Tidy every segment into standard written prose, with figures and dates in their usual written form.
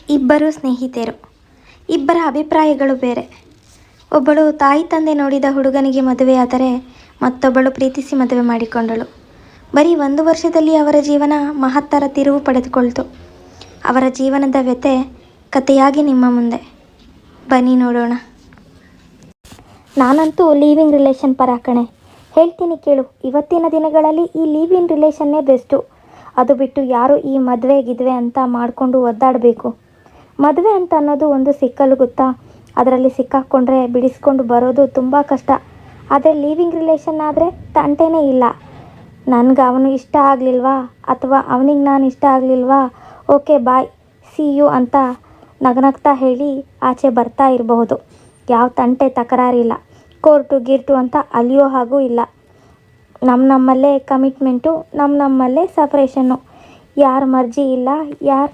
ಇಬ್ಬರು ಸ್ನೇಹಿತೆಯರು. ಇಬ್ಬರ ಅಭಿಪ್ರಾಯಗಳು ಬೇರೆ. ಒಬ್ಬಳು ತಾಯಿ ತಂದೆ ನೋಡಿದ ಹುಡುಗನಿಗೆ ಮದುವೆಯಾದರೆ ಮತ್ತೊಬ್ಬಳು ಪ್ರೀತಿಸಿ ಮದುವೆ ಮಾಡಿಕೊಂಡಳು. ಬರೀ 1 ವರ್ಷದಲ್ಲಿ ಅವರ ಜೀವನ ಮಹತ್ತರ ತಿರುವು ಪಡೆದುಕೊಳ್ತು. ಅವರ ಜೀವನದ ವ್ಯಥೆ ಕಥೆಯಾಗಿ ನಿಮ್ಮ ಮುಂದೆ. ಬನ್ನಿ ನೋಡೋಣ. ನಾನಂತೂ ಲೀವಿಂಗ್ ರಿಲೇಷನ್ ಪರ ಕಣೆ. ಹೇಳ್ತೀನಿ ಕೇಳು. ಇವತ್ತಿನ ದಿನಗಳಲ್ಲಿ ಈ ಲೀವ್ ಇನ್ ರಿಲೇಷನ್ನೇ ಬೆಸ್ಟು. ಅದು ಬಿಟ್ಟು ಯಾರು ಈ ಮದುವೆ ಗಿದ್ವೆ ಅಂತ ಮಾಡಿಕೊಂಡು ಒದ್ದಾಡಬೇಕು. ಮದುವೆ ಅಂತ ಅನ್ನೋದು ಒಂದು ಸಿಕ್ಕಲು ಗೊತ್ತಾ. ಅದರಲ್ಲಿ ಸಿಕ್ಕಾಕ್ಕೊಂಡ್ರೆ ಬಿಡಿಸ್ಕೊಂಡು ಬರೋದು ತುಂಬ ಕಷ್ಟ. ಆದರೆ ಲೀವಿಂಗ್ ರಿಲೇಷನ್ ಆದರೆ ತಂಟೆನೇ ಇಲ್ಲ. ನನಗೆ ಅವನು ಇಷ್ಟ ಆಗಲಿಲ್ವಾ ಅಥವಾ ಅವನಿಗೆ ನಾನು ಇಷ್ಟ ಆಗಲಿಲ್ವಾ, ಓಕೆ ಬಾಯ್ ಸಿ ಯು ಅಂತ ನಗನಗ್ತಾ ಹೇಳಿ ಆಚೆ ಬರ್ತಾ ಇರಬಹುದು. ಯಾವ ತಂಟೆ ತಕರಾರಿಲ್ಲ. ಕೋರ್ಟು ಗಿರ್ಟು ಅಂತ ಅಲಿಯೋ ಹಾಗೂ ಇಲ್ಲ. ನಮ್ಮಲ್ಲೇ ಕಮಿಟ್ಮೆಂಟು, ನಮ್ಮಲ್ಲೇ ಸಪ್ರೇಷನ್ನು. ಯಾರ ಮರ್ಜಿ ಇಲ್ಲ, ಯಾರ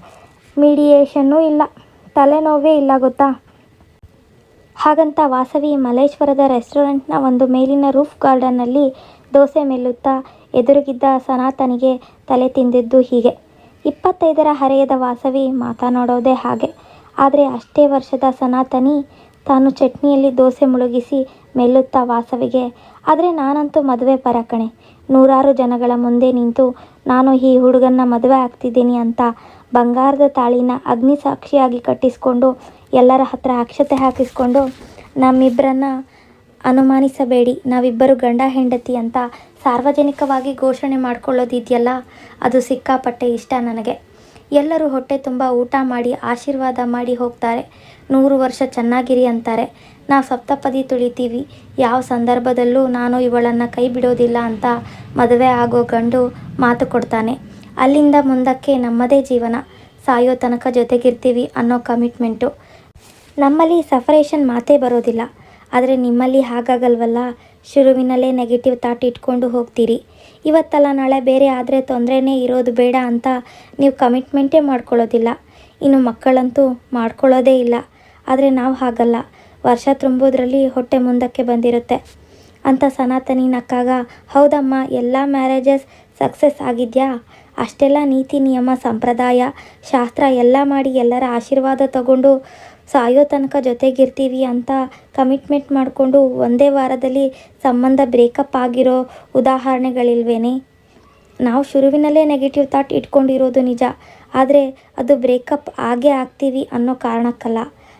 ಮೀಡಿಯೇಷನ್ನೂ ಇಲ್ಲ. ತಲೆನೋವೇ ಇಲ್ಲ ಗೊತ್ತಾ. ಹಾಗಂತ ವಾಸವಿ ಮಲ್ಲೇಶ್ವರದ ರೆಸ್ಟೋರೆಂಟ್ನ ಒಂದು ಮೇಲಿನ ರೂಫ್ ಗಾರ್ಡನ್ನಲ್ಲಿ ದೋಸೆ ಮೆಲ್ಲುತ್ತಾ ಎದುರಿಗಿದ್ದ ಸನಾತನಿಗೆ ತಲೆ ತಿಂದಿದ್ದು ಹೀಗೆ. 25ರ ಹರೆಯದ ವಾಸವಿ ಮಾತನಾಡೋದೇ ಹಾಗೆ. ಆದರೆ ಅಷ್ಟೇ ವರ್ಷದ ಸನಾತನಿ ತಾನು ಚಟ್ನಿಯಲ್ಲಿ ದೋಸೆ ಮುಳುಗಿಸಿ ಮೆಲ್ಲುತ್ತಾ ವಾಸವಿಗೆ, ಆದರೆ ನಾನಂತೂ ಮದುವೆ ಪರ ಕಣೆ. 100 ಜನಗಳ ಮುಂದೆ ನಿಂತು ನಾನು ಈ ಹುಡುಗನ್ನ ಮದುವೆ ಆಗ್ತಿದ್ದೀನಿ ಅಂತ ಬಂಗಾರದ ತಾಳಿನ ಅಗ್ನಿ ಸಾಕ್ಷಿಯಾಗಿ ಕಟ್ಟಿಸ್ಕೊಂಡು ಎಲ್ಲರ ಹತ್ರ ಅಕ್ಷತೆ ಹಾಕಿಸ್ಕೊಂಡು ನಮ್ಮಿಬ್ಬರನ್ನ ಅನುಮಾನಿಸಬೇಡಿ, ನಾವಿಬ್ಬರು ಗಂಡ ಹೆಂಡತಿ ಅಂತ ಸಾರ್ವಜನಿಕವಾಗಿ ಘೋಷಣೆ ಮಾಡ್ಕೊಳ್ಳೋದಿದೆಯಲ್ಲ, ಅದು ಸಿಕ್ಕಾಪಟ್ಟೆ ಇಷ್ಟ ನನಗೆ. ಎಲ್ಲರೂ ಹೊಟ್ಟೆ ತುಂಬ ಊಟ ಮಾಡಿ ಆಶೀರ್ವಾದ ಮಾಡಿ ಹೋಗ್ತಾರೆ. 100 ವರ್ಷ ಚೆನ್ನಾಗಿರಿ ಅಂತಾರೆ. ನಾವು ಸಪ್ತಪದಿ ತುಳಿತೀವಿ. ಯಾವ ಸಂದರ್ಭದಲ್ಲೂ ನಾನು ಇವಳನ್ನು ಕೈ ಬಿಡೋದಿಲ್ಲ ಅಂತ ಮದುವೆ ಆಗೋ ಗಂಡು ಮಾತು ಕೊಡ್ತಾನೆ. ಅಲ್ಲಿಂದ ಮುಂದಕ್ಕೆ ನಮ್ಮದೇ ಜೀವನ, ಸಾಯೋ ತನಕ ಜೊತೆಗಿರ್ತೀವಿ ಅನ್ನೋ ಕಮಿಟ್ಮೆಂಟು. ನಮ್ಮಲ್ಲಿ ಸಪರೇಷನ್ ಮಾತೇ ಬರೋದಿಲ್ಲ. ಆದರೆ ನಿಮ್ಮಲ್ಲಿ ಹಾಗಾಗಲ್ವಲ್ಲ. ಶುರುವಿನಲ್ಲೇ ನೆಗೆಟಿವ್ ಥಾಟ್ ಇಟ್ಕೊಂಡು ಹೋಗ್ತೀರಿ. ಇವತ್ತಲ್ಲ ನಾಳೆ ಬೇರೆ ಆದರೆ ತೊಂದರೆನೇ ಇರೋದು ಬೇಡ ಅಂತ ನೀವು ಕಮಿಟ್ಮೆಂಟೇ ಮಾಡ್ಕೊಳ್ಳೋದಿಲ್ಲ. ಇನ್ನು ಮಕ್ಕಳಂತೂ ಮಾಡ್ಕೊಳ್ಳೋದೇ ಇಲ್ಲ. ಆದರೆ ನಾವು ಹಾಗಲ್ಲ. ವರ್ಷ ತುಂಬೋದ್ರಲ್ಲಿ ಹೊಟ್ಟೆ ಮುಂದಕ್ಕೆ ಬಂದಿರುತ್ತೆ ಅಂತ ಸನಾತನಿ ನಕ್ಕಾಗ, ಹೌದಮ್ಮ ಎಲ್ಲ ಮ್ಯಾರೇಜಸ್ ಸಕ್ಸಸ್ ಆಗಿದೆಯಾ? ಅಷ್ಟೆಲ್ಲ ನೀತಿ ನಿಯಮ ಸಂಪ್ರದಾಯ ಶಾಸ್ತ್ರ ಎಲ್ಲ ಮಾಡಿ ಎಲ್ಲರ ಆಶೀರ್ವಾದ ತಗೊಂಡು ಸಾಯೋ ತನಕ ಜೊತೆಗಿರ್ತೀವಿ ಅಂತ ಕಮಿಟ್ಮೆಂಟ್ ಮಾಡಿಕೊಂಡು ಒಂದೇ ವಾರದಲ್ಲಿ ಸಂಬಂಧ ಬ್ರೇಕಪ್ ಆಗಿರೋ ಉದಾಹರಣೆಗಳಿಲ್ವೇನೆ? ನಾವು ಶುರುವಿನಲ್ಲೇ ನೆಗೆಟಿವ್ ಥಾಟ್ ಇಟ್ಕೊಂಡಿರೋದು ನಿಜ. ಆದರೆ ಅದು ಬ್ರೇಕಪ್ ಆಗೇ ಆಗ್ತೀವಿ ಅನ್ನೋ ಕಾರಣಕ್ಕಲ್ಲ.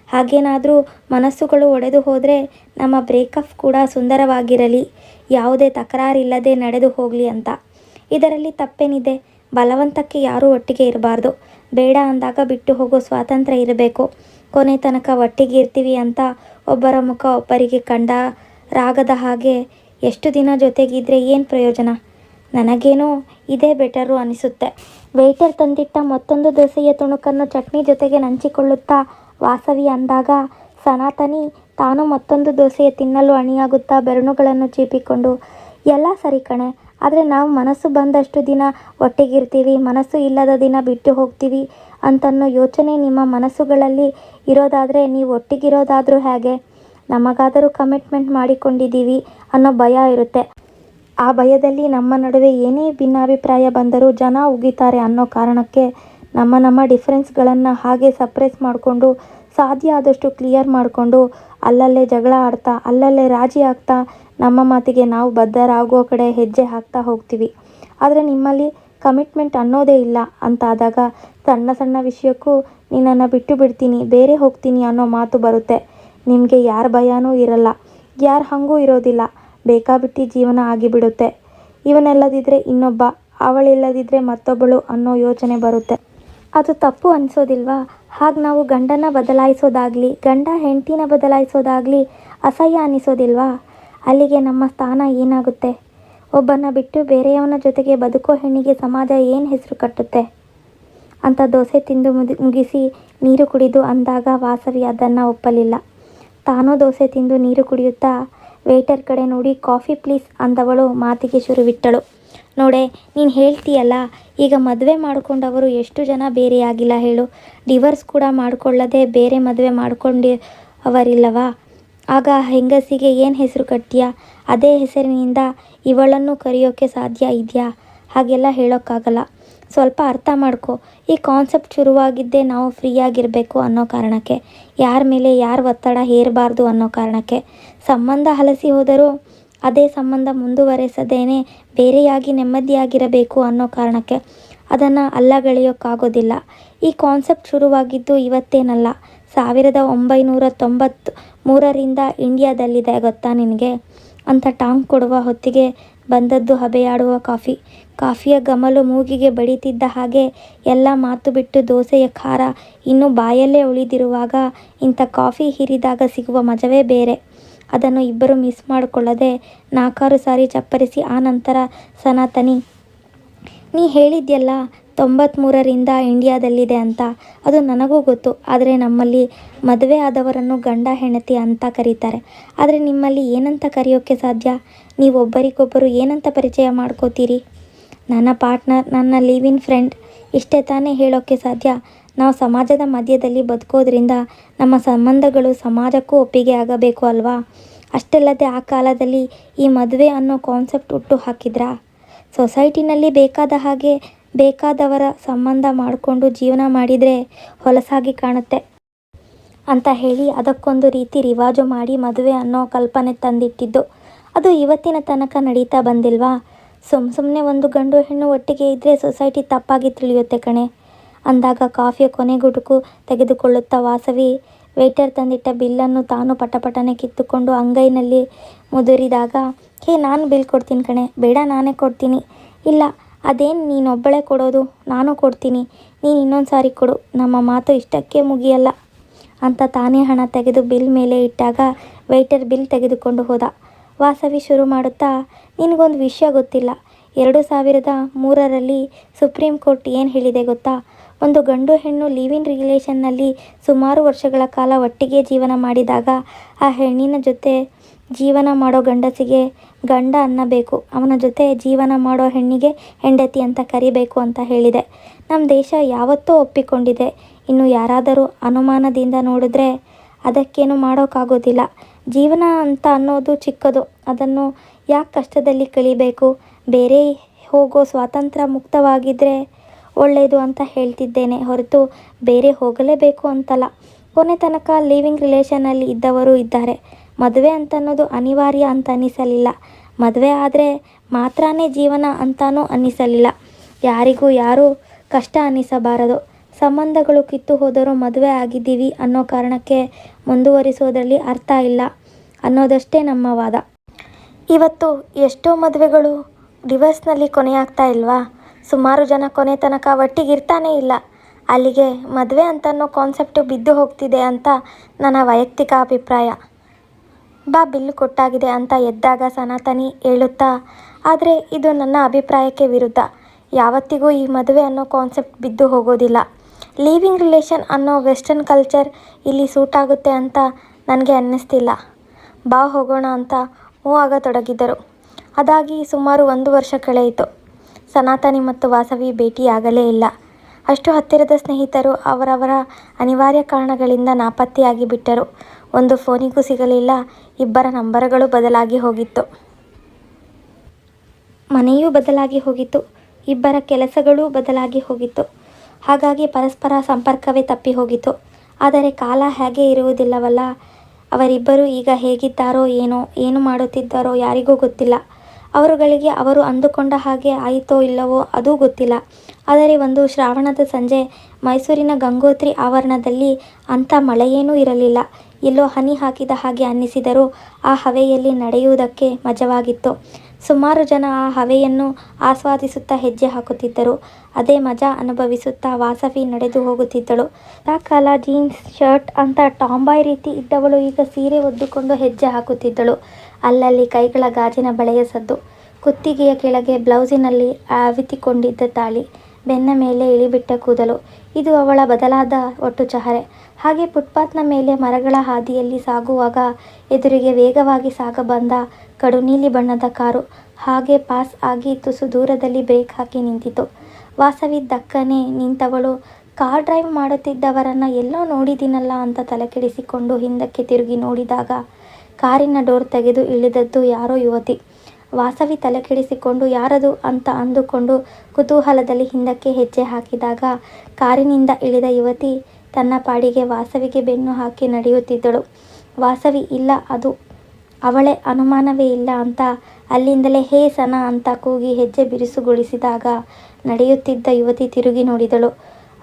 ಹಾಗೇನಾದರೂ ಮನಸ್ಸುಗಳು ಒಡೆದು ಹೋದರೆ ನಮ್ಮ ಬ್ರೇಕಪ್ ಕೂಡ ಸುಂದರವಾಗಿರಲಿ, ಯಾವುದೇ ತಕರಾರಿಲ್ಲದೆ ನಡೆದು ಹೋಗಲಿ ಅಂತ. ಇದರಲ್ಲಿ ತಪ್ಪೇನಿದೆ? ಬಲವಂತಕ್ಕೆ ಯಾರೂ ಒಟ್ಟಿಗೆ ಇರಬಾರ್ದು. ಬೇಡ ಅಂದಾಗ ಬಿಟ್ಟು ಹೋಗೋ ಸ್ವಾತಂತ್ರ್ಯ ಇರಬೇಕು. ಕೊನೆ ತನಕ ಒಟ್ಟಿಗೆ ಇರ್ತೀವಿ ಅಂತ ಒಬ್ಬರ ಮುಖ ಒಬ್ಬರಿಗೆ ರಾಗದ ಹಾಗೆ ಎಷ್ಟು ದಿನ ಜೊತೆಗಿದ್ರೆ ಏನು ಪ್ರಯೋಜನ? ನನಗೇನೋ ಇದೇ ಬೆಟರು ಅನಿಸುತ್ತೆ. ವೇಟರ್ ತಂದಿಟ್ಟ ಮತ್ತೊಂದು ದೋಸೆಯ ತುಣುಕನ್ನು ಚಟ್ನಿ ಜೊತೆಗೆ ನಂಚಿಕೊಳ್ಳುತ್ತಾ ವಾಸವಿ ಅಂದಾಗ ಸನಾತನಿ ತಾನು ಮತ್ತೊಂದು ದೋಸೆಯ ತಿನ್ನಲು ಅಣಿಯಾಗುತ್ತಾ ಬೆರಳುಗಳನ್ನು ಚೀಪಿಕೊಂಡು, ಎಲ್ಲ ಸರಿ ಕಣೆ, ಆದರೆ ನಾವು ಮನಸ್ಸು ಬಂದಷ್ಟು ದಿನ ಒಟ್ಟಿಗಿರ್ತೀವಿ, ಮನಸ್ಸು ಇಲ್ಲದ ದಿನ ಬಿಟ್ಟು ಹೋಗ್ತೀವಿ ಅಂತನ್ನೋ ಯೋಚನೆ ನಿಮ್ಮ ಮನಸ್ಸುಗಳಲ್ಲಿ ಇರೋದಾದರೆ ನೀವು ಒಟ್ಟಿಗಿರೋದಾದರೂ ಹೇಗೆ? ನಮಗಾದರೂ ಕಮಿಟ್ಮೆಂಟ್ ಮಾಡಿಕೊಂಡಿದ್ದೀವಿ ಅನ್ನೋ ಭಯ ಇರುತ್ತೆ. ಆ ಭಯದಲ್ಲಿ ನಮ್ಮ ನಡುವೆ ಏನೇ ಭಿನ್ನಾಭಿಪ್ರಾಯ ಬಂದರೂ ಜನ ಉಗಿತಾರೆ ಅನ್ನೋ ಕಾರಣಕ್ಕೆ ನಮ್ಮ ಡಿಫ್ರೆನ್ಸ್ಗಳನ್ನು ಹಾಗೆ ಸಪ್ರೆಸ್ ಮಾಡಿಕೊಂಡು ಸಾಧ್ಯ ಆದಷ್ಟು ಕ್ಲಿಯರ್ ಮಾಡಿಕೊಂಡು ಅಲ್ಲಲ್ಲೇ ಜಗಳ ಆಡ್ತಾ ಅಲ್ಲಲ್ಲೇ ರಾಜಿ ಆಗ್ತಾ ನಮ್ಮ ಮಾತಿಗೆ ನಾವು ಬದ್ಧರಾಗೋ ಕಡೆ ಹೆಜ್ಜೆ ಹಾಕ್ತಾ ಹೋಗ್ತೀವಿ. ಆದರೆ ನಿಮ್ಮಲ್ಲಿ ಕಮಿಟ್ಮೆಂಟ್ ಅನ್ನೋದೇ ಇಲ್ಲ ಅಂತಾದಾಗ ಸಣ್ಣ ಸಣ್ಣ ವಿಷಯಕ್ಕೂ ನಿನ್ನನ್ನು ಬಿಟ್ಟು ಬಿಡ್ತೀನಿ, ಬೇರೆ ಹೋಗ್ತೀನಿ ಅನ್ನೋ ಮಾತು ಬರುತ್ತೆ. ನಿಮಗೆ ಯಾರ ಭಯನೂ ಇರಲ್ಲ, ಯಾರು ಹಾಗೂ ಇರೋದಿಲ್ಲ. ಬೇಕಾಬಿಟ್ಟಿ ಜೀವನ ಆಗಿಬಿಡುತ್ತೆ. ಇವನೆಲ್ಲದಿದ್ದರೆ ಇನ್ನೊಬ್ಬ, ಅವಳಿಲ್ಲದಿದ್ದರೆ ಮತ್ತೊಬ್ಬಳು ಅನ್ನೋ ಯೋಚನೆ ಬರುತ್ತೆ. ಅದು ತಪ್ಪು ಅನಿಸೋದಿಲ್ವಾ? ಹಾಗೆ ನಾವು ಗಂಡನ ಬದಲಾಯಿಸೋದಾಗಲಿ ಗಂಡ ಹೆಂಡತಿನ ಬದಲಾಯಿಸೋದಾಗಲಿ ಅಸಹ್ಯ ಅನಿಸೋದಿಲ್ವಾ? ಅಲ್ಲಿಗೆ ನಮ್ಮ ಸ್ಥಾನ ಏನಾಗುತ್ತೆ? ಒಬ್ಬನ ಬಿಟ್ಟು ಬೇರೆಯವನ ಜೊತೆಗೆ ಬದುಕೋ ಹೆಣ್ಣಿಗೆ ಸಮಾಜ ಏನು ಹೆಸರು ಕಟ್ಟುತ್ತೆ ಅಂತ ದೋಸೆ ತಿಂದು ಮುಗಿಸಿ ನೀರು ಕುಡಿದು ಅಂದಾಗ ವಾಸವಿ ಅದನ್ನು ಒಪ್ಪಲಿಲ್ಲ. ತಾನೂ ದೋಸೆ ತಿಂದು ನೀರು ಕುಡಿಯುತ್ತಾ ವೇಟರ್ ಕಡೆ ನೋಡಿ ಕಾಫಿ ಪ್ಲೀಸ್ ಅಂದವಳು ಮಾತಿಗೆ ಶುರುವಿಟ್ಟಳು. ನೋಡೆ, ನೀನು ಹೇಳ್ತೀಯಲ್ಲ, ಈಗ ಮದುವೆ ಮಾಡಿಕೊಂಡವರು ಎಷ್ಟು ಜನ ಬೇರೆಯಾಗಿಲ್ಲ ಹೇಳು? ಡಿವೋರ್ಸ್ ಕೂಡ ಮಾಡಿಕೊಳ್ಳದೆ ಬೇರೆ ಮದುವೆ ಅವರಿಲ್ಲವಾ? ಆಗ ಹೆಂಗಸಿಗೆ ಏನು ಹೆಸರು ಕಟ್ತೀಯಾ? ಅದೇ ಹೆಸರಿನಿಂದ ಇವಳನ್ನು ಕರೆಯೋಕ್ಕೆ ಸಾಧ್ಯ ಇದೆಯಾ? ಹಾಗೆಲ್ಲ ಹೇಳೋಕ್ಕಾಗಲ್ಲ. ಸ್ವಲ್ಪ ಅರ್ಥ ಮಾಡ್ಕೊ. ಈ ಕಾನ್ಸೆಪ್ಟ್ ಶುರುವಾಗಿದ್ದೇ ನಾವು ಫ್ರೀಯಾಗಿರಬೇಕು ಅನ್ನೋ ಕಾರಣಕ್ಕೆ, ಯಾರ ಮೇಲೆ ಯಾರು ಒತ್ತಡ ಹೇರಬಾರ್ದು ಅನ್ನೋ ಕಾರಣಕ್ಕೆ. ಸಂಬಂಧ ಹಲಸಿ ಹೋದರೂ ಅದೇ ಸಂಬಂಧ ಮುಂದುವರೆಸದೇನೆ ಬೇರೆಯಾಗಿ ನೆಮ್ಮದಿಯಾಗಿರಬೇಕು ಅನ್ನೋ ಕಾರಣಕ್ಕೆ. ಅದನ್ನು ಅಲ್ಲಗಳೆಯೋಕ್ಕಾಗೋದಿಲ್ಲ. ಈ ಕಾನ್ಸೆಪ್ಟ್ ಶುರುವಾಗಿದ್ದು ಇವತ್ತೇನಲ್ಲ, 1993ರಿಂದ ಇಂಡಿಯಾದಲ್ಲಿದೆ ಗೊತ್ತಾ ನಿನಗೆ ಅಂತ ಟಾಂಗ್ ಕೊಡುವ ಹೊತ್ತಿಗೆ ಬಂದದ್ದು ಹಬೆಯಾಡುವ ಕಾಫಿಯ ಘಮಲು ಮೂಗಿಗೆ ಬಡಿತಿದ್ದ ಹಾಗೆ. ಎಲ್ಲ ಮಾತು ಬಿಟ್ಟು ದೋಸೆಯ ಖಾರ ಇನ್ನೂ ಬಾಯಲ್ಲೇ ಉಳಿದಿರುವಾಗ ಇಂಥ ಕಾಫಿ ಹೀರಿದಾಗ ಸಿಗುವ ಮಜವೇ ಬೇರೆ. ಅದನ್ನು ಇಬ್ಬರು ಮಿಸ್ ಮಾಡಿಕೊಳ್ಳದೆ 4-6 ಸಾರಿ ಚಪ್ಪರಿಸಿ ಆ ನಂತರ ಸನಾತನಿ, ನೀ ಹೇಳಿದ್ಯಲ್ಲ 93ರಿಂದ ಇಂಡಿಯಾದಲ್ಲಿದೆ ಅಂತ, ಅದು ನನಗೂ ಗೊತ್ತು. ಆದರೆ ನಮ್ಮಲ್ಲಿ ಮದುವೆ ಆದವರನ್ನು ಗಂಡ ಹೆಂಡತಿ ಅಂತ ಕರೀತಾರೆ. ಆದರೆ ನಿಮ್ಮಲ್ಲಿ ಏನಂತ ಕರೆಯೋಕ್ಕೆ ಸಾಧ್ಯ? ನೀವೊಬ್ಬರಿಗೊಬ್ಬರು ಏನಂತ ಪರಿಚಯ ಮಾಡ್ಕೋತೀರಿ? ನನ್ನ ಪಾರ್ಟ್ನರ್, ನನ್ನ ಲಿವ್ ಇನ್ ಫ್ರೆಂಡ್, ಇಷ್ಟೇ ತಾನೇ ಹೇಳೋಕ್ಕೆ ಸಾಧ್ಯ. ನಾವು ಸಮಾಜದ ಮಧ್ಯದಲ್ಲಿ ಬದುಕೋದ್ರಿಂದ ನಮ್ಮ ಸಂಬಂಧಗಳು ಸಮಾಜಕ್ಕೂ ಒಪ್ಪಿಗೆ ಆಗಬೇಕು ಅಲ್ವಾ? ಅಷ್ಟಲ್ಲದೆ ಆ ಕಾಲದಲ್ಲಿ ಈ ಮದುವೆ ಅನ್ನೋ ಕಾನ್ಸೆಪ್ಟ್ ಹುಟ್ಟು ಹಾಕಿದ್ರಾ? ಸೊಸೈಟಿನಲ್ಲಿ ಬೇಕಾದ ಹಾಗೆ ಬೇಕಾದವರ ಸಂಬಂಧ ಮಾಡಿಕೊಂಡು ಜೀವನ ಮಾಡಿದರೆ ಹೊಲಸಾಗಿ ಕಾಣುತ್ತೆ ಅಂತ ಹೇಳಿ ಅದಕ್ಕೊಂದು ರೀತಿ ರಿವಾಜು ಮಾಡಿ ಮದುವೆ ಅನ್ನೋ ಕಲ್ಪನೆ ತಂದಿಟ್ಟಿದ್ದು. ಅದು ಇವತ್ತಿನ ತನಕ ನಡೀತಾ ಬಂದಿಲ್ವಾ? ಸುಮ್ಮನೆ ಒಂದು ಗಂಡು ಹೆಣ್ಣು ಒಟ್ಟಿಗೆ ಇದ್ದರೆ ಸೊಸೈಟಿ ತಪ್ಪಾಗಿ ತಿಳಿಯುತ್ತೆ ಕಣೆ ಅಂದಾಗ ಕಾಫಿಯ ಕೊನೆ ಗುಟುಕು ತೆಗೆದುಕೊಳ್ಳುತ್ತಾ ವಾಸವಿ ವೇಟರ್ ತಂದಿಟ್ಟ ಬಿಲ್ಲನ್ನು ತಾನು ಪಟಪಟನೆ ಕಿತ್ತುಕೊಂಡು ಅಂಗೈನಲ್ಲಿ ಮುದುರಿದಾಗ, ಹೇ ನಾನು ಬಿಲ್ ಕೊಡ್ತೀನಿ ಕಣೆ. ಬೇಡ, ನಾನೇ ಕೊಡ್ತೀನಿ. ಇಲ್ಲ, ಅದೇನು ನೀನೊಬ್ಬಳೇ ಕೊಡೋದು, ನಾನು ಕೊಡ್ತೀನಿ, ನೀನು ಇನ್ನೊಂದು ಸಾರಿ ಕೊಡು, ನಮ್ಮ ಮಾತು ಇಷ್ಟಕ್ಕೆ ಮುಗಿಯಲ್ಲ ಅಂತ ತಾನೇ ಹಣ ತೆಗೆದು ಬಿಲ್ ಮೇಲೆ ಇಟ್ಟಾಗ ವೇಟರ್ ಬಿಲ್ ತೆಗೆದುಕೊಂಡು ಹೋದ. ವಾಸವಿ ಶುರು ಮಾಡುತ್ತಾ, ನಿನಗೊಂದು ವಿಷಯ ಗೊತ್ತಿಲ್ಲ, 2003ರಲ್ಲಿ ಸುಪ್ರೀಂ ಕೋರ್ಟ್ ಏನು ಹೇಳಿದೆ ಗೊತ್ತಾ? ಒಂದು ಗಂಡು ಹೆಣ್ಣು ಲಿವ್ ಇನ್ ರಿಲೇಷನ್ನಲ್ಲಿ ಸುಮಾರು ವರ್ಷಗಳ ಕಾಲ ಒಟ್ಟಿಗೆ ಜೀವನ ಮಾಡಿದಾಗ ಆ ಹೆಣ್ಣಿನ ಜೊತೆ ಜೀವನ ಮಾಡೋ ಗಂಡಸಿಗೆ ಗಂಡ ಅನ್ನಬೇಕು, ಅವನ ಜೊತೆ ಜೀವನ ಮಾಡೋ ಹೆಣ್ಣಿಗೆ ಹೆಂಡತಿ ಅಂತ ಕರಿಬೇಕು ಅಂತ ಹೇಳಿದೆ. ನಮ್ಮ ದೇಶ ಯಾವತ್ತೂ ಒಪ್ಪಿಕೊಂಡಿದೆ. ಇನ್ನು ಯಾರಾದರೂ ಅನುಮಾನದಿಂದ ನೋಡಿದ್ರೆ ಅದಕ್ಕೇನು ಮಾಡೋಕ್ಕಾಗೋದಿಲ್ಲ. ಜೀವನ ಅಂತ ಅನ್ನೋದು ಚಿಕ್ಕದು, ಅದನ್ನು ಯಾಕೆ ಕಷ್ಟದಲ್ಲಿ ಕಳಿಬೇಕು? ಬೇರೆ ಹೋಗೋ ಸ್ವಾತಂತ್ರ್ಯ ಮುಕ್ತವಾಗಿದ್ದರೆ ಒಳ್ಳೆಯದು ಅಂತ ಹೇಳ್ತಿದ್ದೇನೆ ಹೊರತು ಬೇರೆ ಹೋಗಲೇಬೇಕು ಅಂತಲ್ಲ. ಕೊನೆ ತನಕ ಲಿವಿಂಗ್ ರಿಲೇಷನ್ನಲ್ಲಿ ಇದ್ದವರು ಇದ್ದಾರೆ. ಮದುವೆ ಅಂತನ್ನೋದು ಅನಿವಾರ್ಯ ಅಂತ ಅನ್ನಿಸಲಿಲ್ಲ. ಮದುವೆ ಆದರೆ ಮಾತ್ರನೇ ಜೀವನ ಅಂತಾನೂ ಅನ್ನಿಸಲಿಲ್ಲ. ಯಾರಿಗೂ ಯಾರೂ ಕಷ್ಟ ಅನ್ನಿಸಬಾರದು. ಸಂಬಂಧಗಳು ಕಿತ್ತು ಹೋದರೂ ಮದುವೆ ಆಗಿದ್ದೀವಿ ಅನ್ನೋ ಕಾರಣಕ್ಕೆ ಮುಂದುವರಿಸೋದ್ರಲ್ಲಿ ಅರ್ಥ ಇಲ್ಲ ಅನ್ನೋದಷ್ಟೇ ನಮ್ಮ ವಾದ. ಇವತ್ತು ಎಷ್ಟೋ ಮದುವೆಗಳು ಡಿವೋರ್ಸ್ನಲ್ಲಿ ಕೊನೆಯಾಗ್ತಾ ಇಲ್ವಾ? ಸುಮಾರು ಜನ ಕೊನೆ ತನಕ ಒಟ್ಟಿಗಿರ್ತಾನೇ ಇಲ್ಲ. ಅಲ್ಲಿಗೆ ಮದುವೆ ಅಂತನ್ನೋ ಕಾನ್ಸೆಪ್ಟು ಬಿದ್ದು ಹೋಗ್ತಿದೆ ಅಂತ ನನ್ನ ವೈಯಕ್ತಿಕ ಅಭಿಪ್ರಾಯ. ಬಾ, ಬಿಲ್ಲು ಕೊಟ್ಟಾಗಿದೆ ಅಂತ ಎದ್ದಾಗ ಸನಾತನಿ ಹೇಳುತ್ತಾ, ಆದರೆ ಇದು ನನ್ನ ಅಭಿಪ್ರಾಯಕ್ಕೆ ವಿರುದ್ಧ. ಯಾವತ್ತಿಗೂ ಈ ಮದುವೆ ಅನ್ನೋ ಕಾನ್ಸೆಪ್ಟ್ ಬಿದ್ದು ಹೋಗೋದಿಲ್ಲ. ಲಿವಿಂಗ್ ರಿಲೇಷನ್ ಅನ್ನೋ ವೆಸ್ಟರ್ನ್ ಕಲ್ಚರ್ ಇಲ್ಲಿ ಸೂಟ್ ಆಗುತ್ತೆ ಅಂತ ನನಗೆ ಅನ್ನಿಸ್ತಿಲ್ಲ. ಬಾ ಹೋಗೋಣ ಅಂತ ಮೂವ್ ಆಗತೊಡಗಿದ್ದರು. ಅದಾಗಿ ಸುಮಾರು 1 ವರ್ಷ ಕಳೆಯಿತು. ಸನಾತನಿ ಮತ್ತು ವಾಸವಿ ಭೇಟಿಯಾಗಲೇ ಇಲ್ಲ. ಅಷ್ಟು ಹತ್ತಿರದ ಸ್ನೇಹಿತರು ಅವರವರ ಅನಿವಾರ್ಯ ಕಾರಣಗಳಿಂದ ನಾಪತ್ತೆಯಾಗಿ ಬಿಟ್ಟರು. ಒಂದು ಫೋನಿಗೂ ಸಿಗಲಿಲ್ಲ. ಇಬ್ಬರ ನಂಬರ್ಗಳು ಬದಲಾಗಿ ಹೋಗಿತ್ತು. ಮನೆಯೂ ಬದಲಾಗಿ ಹೋಗಿತ್ತು. ಇಬ್ಬರ ಕೆಲಸಗಳೂ ಬದಲಾಗಿ ಹೋಗಿತ್ತು. ಹಾಗಾಗಿ ಪರಸ್ಪರ ಸಂಪರ್ಕವೇ ತಪ್ಪಿ ಹೋಗಿತ್ತು. ಆದರೆ ಕಾಲ ಹಾಗೆ ಇರುವುದಿಲ್ಲವಲ್ಲ. ಅವರಿಬ್ಬರು ಈಗ ಹೇಗಿದ್ದಾರೋ ಏನೋ, ಏನು ಮಾಡುತ್ತಿದ್ದಾರೋ ಯಾರಿಗೂ ಗೊತ್ತಿಲ್ಲ. ಅವರುಗಳಿಗೆ ಅವರು ಅಂದುಕೊಂಡ ಹಾಗೆ ಆಯಿತೋ ಇಲ್ಲವೋ ಅದೂ ಗೊತ್ತಿಲ್ಲ. ಆದರೆ ಒಂದು ಶ್ರಾವಣದ ಸಂಜೆ ಮೈಸೂರಿನ ಗಂಗೋತ್ರಿ ಆವರಣದಲ್ಲಿ ಅಂಥ ಮಳೆಯೇನೂ ಇರಲಿಲ್ಲ. ಎಲ್ಲೋ ಹನಿ ಹಾಕಿದ ಹಾಗೆ ಅನ್ನಿಸಿದರೂ ಆ ಹವೆಯಲ್ಲಿ ನಡೆಯುವುದಕ್ಕೆ ಮಜವಾಗಿತ್ತು. ಸುಮಾರು ಜನ ಆ ಹವೆಯನ್ನು ಆಸ್ವಾದಿಸುತ್ತಾ ಹೆಜ್ಜೆ ಹಾಕುತ್ತಿದ್ದರು. ಅದೇ ಮಜಾ ಅನುಭವಿಸುತ್ತಾ ವಾಸವಿ ನಡೆದು ಹೋಗುತ್ತಿದ್ದಳು. ಆ ಕಾಲ ಜೀನ್ಸ್ ಶರ್ಟ್ ಅಂತ ಟಾಂಬಾಯ್ ರೀತಿ ಇದ್ದವಳು ಈಗ ಸೀರೆ ಒದ್ದುಕೊಂಡು ಹೆಜ್ಜೆ ಹಾಕುತ್ತಿದ್ದಳು. ಅಲ್ಲಲ್ಲಿ ಕೈಗಳ ಗಾಜಿನ ಬಳೆಯ ಸದ್ದು, ಕುತ್ತಿಗೆಯ ಕೆಳಗೆ ಬ್ಲೌಸಿನಲ್ಲಿ ಆವಿತಿಕೊಂಡಿದ್ದ ತಾಳಿ, ಬೆನ್ನ ಮೇಲೆ ಇಳಿಬಿಟ್ಟ ಕೂದಲು, ಇದು ಅವಳ ಬದಲಾದ ಒಟ್ಟು ಚಹರೆ. ಹಾಗೆ ಫುಟ್ಪಾತ್ನ ಮೇಲೆ ಮರಗಳ ಹಾದಿಯಲ್ಲಿ ಸಾಗುವಾಗ ಎದುರಿಗೆ ವೇಗವಾಗಿ ಸಾಗಬಂದ ಕಡು ನೀಲಿ ಬಣ್ಣದ ಕಾರು ಹಾಗೆ ಪಾಸ್ ಆಗಿ ತುಸು ದೂರದಲ್ಲಿ ಬ್ರೇಕ್ ಹಾಕಿ ನಿಂತಿತು. ವಾಸವಿ ದಕ್ಕನೆ ನಿಂತವಳು ಕಾರ್ ಡ್ರೈವ್ ಮಾಡುತ್ತಿದ್ದವರನ್ನು ಎಲ್ಲೋ ನೋಡಿದ್ದೀನಲ್ಲ ಅಂತ ತಲೆಕೆಡಿಸಿಕೊಂಡು ಹಿಂದಕ್ಕೆ ತಿರುಗಿ ನೋಡಿದಾಗ ಕಾರಿನ ಡೋರ್ ತೆಗೆದು ಇಳಿದದ್ದು ಯಾರೋ ಯುವತಿ. ವಾಸವಿ ತಲೆಕೆಡಿಸಿಕೊಂಡು ಯಾರದು ಅಂತ ಅಂದುಕೊಂಡು ಕುತೂಹಲದಲ್ಲಿ ಹಿಂದಕ್ಕೆ ಹೆಜ್ಜೆ ಹಾಕಿದಾಗ ಕಾರಿನಿಂದ ಇಳಿದ ಯುವತಿ ತನ್ನ ಪಾಡಿಗೆ ವಾಸವಿಗೆ ಬೆನ್ನು ಹಾಕಿ ನಡೆಯುತ್ತಿದ್ದಳು. ವಾಸವಿ ಇಲ್ಲ, ಅದು ಅವಳೇ, ಅನುಮಾನವೇ ಇಲ್ಲ ಅಂತ ಅಲ್ಲಿಂದಲೇ ಹೇ ಸನಾ ಅಂತ ಕೂಗಿ ಹೆಜ್ಜೆ ಬಿರುಸುಗೊಳಿಸಿದಾಗ ನಡೆಯುತ್ತಿದ್ದ ಯುವತಿ ತಿರುಗಿ ನೋಡಿದಳು.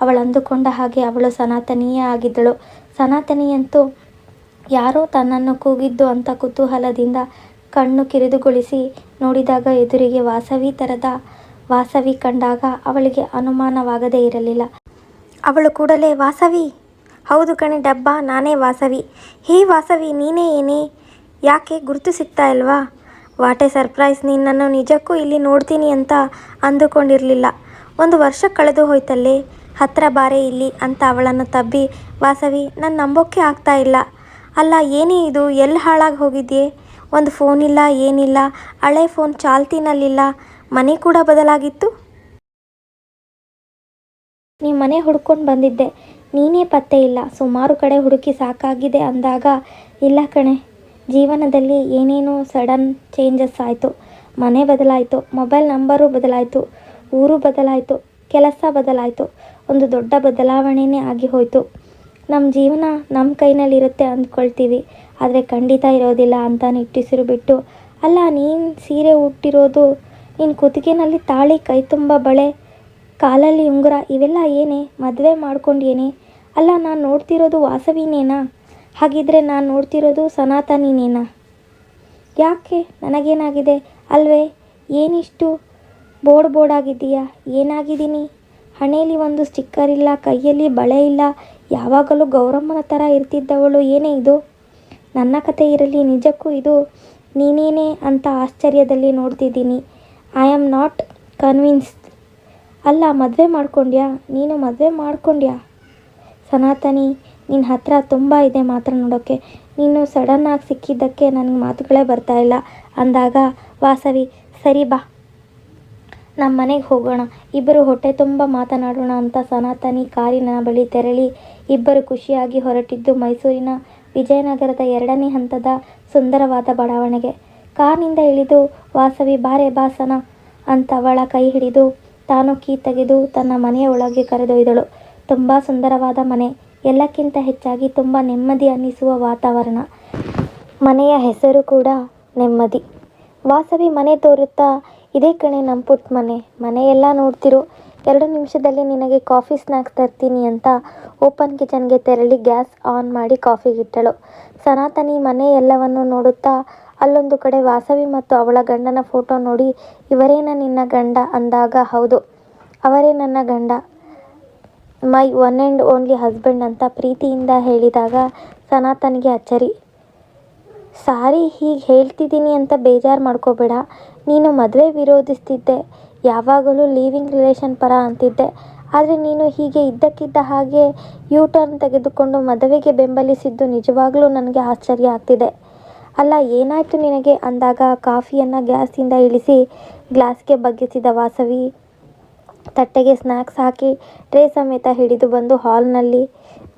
ಅವಳಂದುಕೊಂಡ ಹಾಗೆ ಅವಳು ಸನಾತನಿಯೇ ಆಗಿದ್ದಳು. ಸನಾತನಿಯಂತೂ ಯಾರೋ ತನ್ನನ್ನು ಕೂಗಿದ್ದು ಅಂತ ಕುತೂಹಲದಿಂದ ಕಣ್ಣು ಕಿರಿದುಗೊಳಿಸಿ ನೋಡಿದಾಗ ಎದುರಿಗೆ ವಾಸವಿ ಥರದ ವಾಸವಿ ಕಂಡಾಗ ಅವಳಿಗೆ ಅನುಮಾನವಾಗದೇ ಇರಲಿಲ್ಲ. ಅವಳು ಕೂಡಲೇ ವಾಸವಿ, ಹೌದು ಕಣೆ ಡಬ್ಬ, ನಾನೇ ವಾಸವಿ. ಹೇ ವಾಸವಿ, ನೀನೇ ಏನೇ, ಯಾಕೆ ಗುರುತು ಸಿಗ್ತಾ ಇಲ್ವಾ? ವಾಟ್ ಎ ಸರ್ಪ್ರೈಸ್, ನಿನ್ನನ್ನು ನಿಜಕ್ಕೂ ಇಲ್ಲಿ ನೋಡ್ತೀನಿ ಅಂತ ಅಂದುಕೊಂಡಿರಲಿಲ್ಲ. 1 ವರ್ಷ ಕಳೆದು ಹೋಯ್ತಲ್ಲೇ, ಹತ್ರ ಬಾರೆ ಇಲ್ಲಿ ಅಂತ ಅವಳನ್ನು ತಬ್ಬಿ ವಾಸವಿ, ನಾನು ನಂಬೋಕ್ಕೆ ಆಗ್ತಾ ಇಲ್ಲ. ಅಲ್ಲ ಏನೇ ಇದು, ಎಲ್ಲಿ ಹಾಳಾಗಿ ಹೋಗಿದ್ಯೆ? ಒಂದು ಫೋನ್ ಇಲ್ಲ, ಏನಿಲ್ಲ, ಹಳೆ ಫೋನ್ ಚಾಲ್ತಿನಲ್ಲಿಲ್ಲ, ಮನೆ ಕೂಡ ಬದಲಾಗಿತ್ತು. ನಿಮ್ಮ ಮನೆ ಹುಡ್ಕೊಂಡು ಬಂದಿದ್ದೆ, ನೀನೇ ಪತ್ತೆ ಇಲ್ಲ. ಸುಮಾರು ಕಡೆ ಹುಡುಕಿ ಸಾಕಾಗಿದೆ ಅಂದಾಗ ಇಲ್ಲ ಕಣೆ, ಜೀವನದಲ್ಲಿ ಏನೇನೋ ಸಡನ್ ಚೇಂಜಸ್ ಆಯಿತು. ಮನೆ ಬದಲಾಯಿತು, ಮೊಬೈಲ್ ನಂಬರು ಬದಲಾಯಿತು, ಊರು ಬದಲಾಯಿತು, ಕೆಲಸ ಬದಲಾಯಿತು. ಒಂದು ದೊಡ್ಡ ಬದಲಾವಣೆನೇ ಆಗಿ ಹೋಯಿತು. ನಮ್ಮ ಜೀವನ ನಮ್ಮ ಕೈನಲ್ಲಿರುತ್ತೆ ಅಂದ್ಕೊಳ್ತೀವಿ, ಆದರೆ ಖಂಡಿತ ಇರೋದಿಲ್ಲ ಅಂತ ನಿಟ್ಟುಸಿರು ಬಿಟ್ಟು, ಅಲ್ಲ ನೀನು ಸೀರೆ ಉಟ್ಟಿರೋದು, ನಿನ್ನ ಕುತ್ತಿಗೆನಲ್ಲಿ ತಾಳಿ, ಕೈ ತುಂಬ ಬಳೆ, ಕಾಲಲ್ಲಿ ಉಂಗುರ, ಇವೆಲ್ಲ ಏನೇ? ಮದುವೆ ಮಾಡ್ಕೊಂಡೇನೆ? ಅಲ್ಲ ನಾನು ನೋಡ್ತಿರೋದು ವಾಸವಿನೇನಾ? ಹಾಗಿದ್ರೆ ನಾನು ನೋಡ್ತಿರೋದು ಸನಾತನಿನೇನಾ? ಯಾಕೆ, ನನಗೇನಾಗಿದೆ ಅಲ್ವೇ? ಏನಿಷ್ಟು ಬೋರ್ಡಾಗಿದ್ದೀಯಾ? ಏನಾಗಿದ್ದೀನಿ? ಹಣೆಯಲ್ಲಿ ಒಂದು ಸ್ಟಿಕ್ಕರ್ ಇಲ್ಲ, ಕೈಯಲ್ಲಿ ಬಳೆ ಇಲ್ಲ, ಯಾವಾಗಲೂ ಗೌರಮ್ಮನ ಥರ ಇರ್ತಿದ್ದವಳು ಏನೇ ಇದು? ನನ್ನ ಕತೆ ಇರಲಿ, ನಿಜಕ್ಕೂ ಇದು ನೀನೇನೇ ಅಂತ ಆಶ್ಚರ್ಯದಲ್ಲಿ ನೋಡ್ತಿದ್ದೀನಿ. I am not convinced. ಅಲ್ಲ ಮದುವೆ ಮಾಡ್ಕೊಂಡ್ಯಾ? ನೀನು ಮದುವೆ ಮಾಡ್ಕೊಂಡ್ಯಾ? ಸನಾತನಿ, ನಿನ್ನ ಹತ್ರ ತುಂಬ ಇದೆ ಮಾತನಾಡೋಕ್ಕೆ. ನೀನು ಸಡನ್ನಾಗಿ ಸಿಕ್ಕಿದ್ದಕ್ಕೆ ನನಗೆ ಮಾತುಗಳೇ ಬರ್ತಾಯಿಲ್ಲ ಅಂದಾಗ ವಾಸವಿ, ಸರಿ ಬಾ ನಮ್ಮ ಮನೆಗೆ ಹೋಗೋಣ, ಇಬ್ಬರು ಹೊಟ್ಟೆ ತುಂಬ ಮಾತನಾಡೋಣ ಅಂತ ಸನಾತನಿ ಕಾರಿನ ಬಳಿ ತೆರಳಿ ಇಬ್ಬರು ಖುಷಿಯಾಗಿ ಹೊರಟಿದ್ದು ಮೈಸೂರಿನ ವಿಜಯನಗರದ 2ನೇ ಹಂತದ ಸುಂದರವಾದ ಬಡಾವಣೆಗೆ. ಕಾರ್ನಿಂದ ಇಳಿದು ವಾಸವಿ, ಬಾರೆ ಬಾ ಸನಾ ಅಂತ ಅವಳ ಕೈ ಹಿಡಿದು ತಾನು ಕೀ ತೆಗೆದು ತನ್ನ ಮನೆಯ ಒಳಗೆ ಕರೆದೊಯ್ದಳು. ತುಂಬ ಸುಂದರವಾದ ಮನೆ, ಎಲ್ಲಕ್ಕಿಂತ ಹೆಚ್ಚಾಗಿ ತುಂಬ ನೆಮ್ಮದಿ ಅನ್ನಿಸುವ ವಾತಾವರಣ. ಮನೆಯ ಹೆಸರು ಕೂಡ ನೆಮ್ಮದಿ. ವಾಸವಿ ಮನೆ ತೋರುತ್ತಾ, ಇದೇ ಕಣೆ ನಮ್ಮ ಪುಟ್ಟ ಮನೆ, ಮನೆಯೆಲ್ಲ ನೋಡ್ತಿರು, 2 ನಿಮಿಷದಲ್ಲಿ ನಿನಗೆ ಕಾಫಿ ಸ್ನ್ಯಾಕ್ಸ್ ತರ್ತೀನಿ ಅಂತ ಓಪನ್ ಕಿಚನ್ಗೆ ತೆರಳಿ ಗ್ಯಾಸ್ ಆನ್ ಮಾಡಿ ಕಾಫಿಗಿಟ್ಟಳು. ಸನಾತನಿ ಮನೆ ಎಲ್ಲವನ್ನು ನೋಡುತ್ತಾ ಅಲ್ಲೊಂದು ಕಡೆ ವಾಸವಿ ಮತ್ತು ಅವಳ ಗಂಡನ ಫೋಟೋ ನೋಡಿ, ಇವರೇನ ನಿನ್ನ ಗಂಡ ಅಂದಾಗ ಹೌದು ಅವರೇ ನನ್ನ ಗಂಡ, my one and only husband ಅಂತ ಪ್ರೀತಿಯಿಂದ ಹೇಳಿದಾಗ ಸನಾತನಿಗೆ ಅಚ್ಚರಿ. ಸಾರಿ ಹೀಗೆ ಹೇಳ್ತಿದ್ದೀನಿ ಅಂತ ಬೇಜಾರು ಮಾಡ್ಕೋಬೇಡ, ನೀನು ಮದುವೆ ವಿರೋಧಿಸ್ತಿದ್ದೆ, ಯಾವಾಗಲೂ ಲೀವಿಂಗ್ ರಿಲೇಷನ್ ಪರ ಅಂತಿದ್ದೆ, ಆದರೆ ನೀನು ಹೀಗೆ ಇದ್ದಕ್ಕಿದ್ದ ಹಾಗೆ ಯೂ ಟರ್ನ್ ತೆಗೆದುಕೊಂಡು ಮದುವೆಗೆ ಬೆಂಬಲಿಸಿದ್ದು ನಿಜವಾಗ್ಲೂ ನನಗೆ ಆಶ್ಚರ್ಯ ಆಗ್ತಿದೆ. ಅಲ್ಲ ಏನಾಯಿತು ನಿನಗೆ ಅಂದಾಗ ಕಾಫಿಯನ್ನು ಗ್ಯಾಸಿಂದ ಇಳಿಸಿ ಗ್ಲಾಸ್ಗೆ ಬಗ್ಗಿಸಿದ ವಾಸವಿ ತಟ್ಟೆಗೆ ಸ್ನ್ಯಾಕ್ಸ್ ಹಾಕಿ ಟ್ರೇ ಸಮೇತ ಹಿಡಿದು ಬಂದು ಹಾಲ್ನಲ್ಲಿ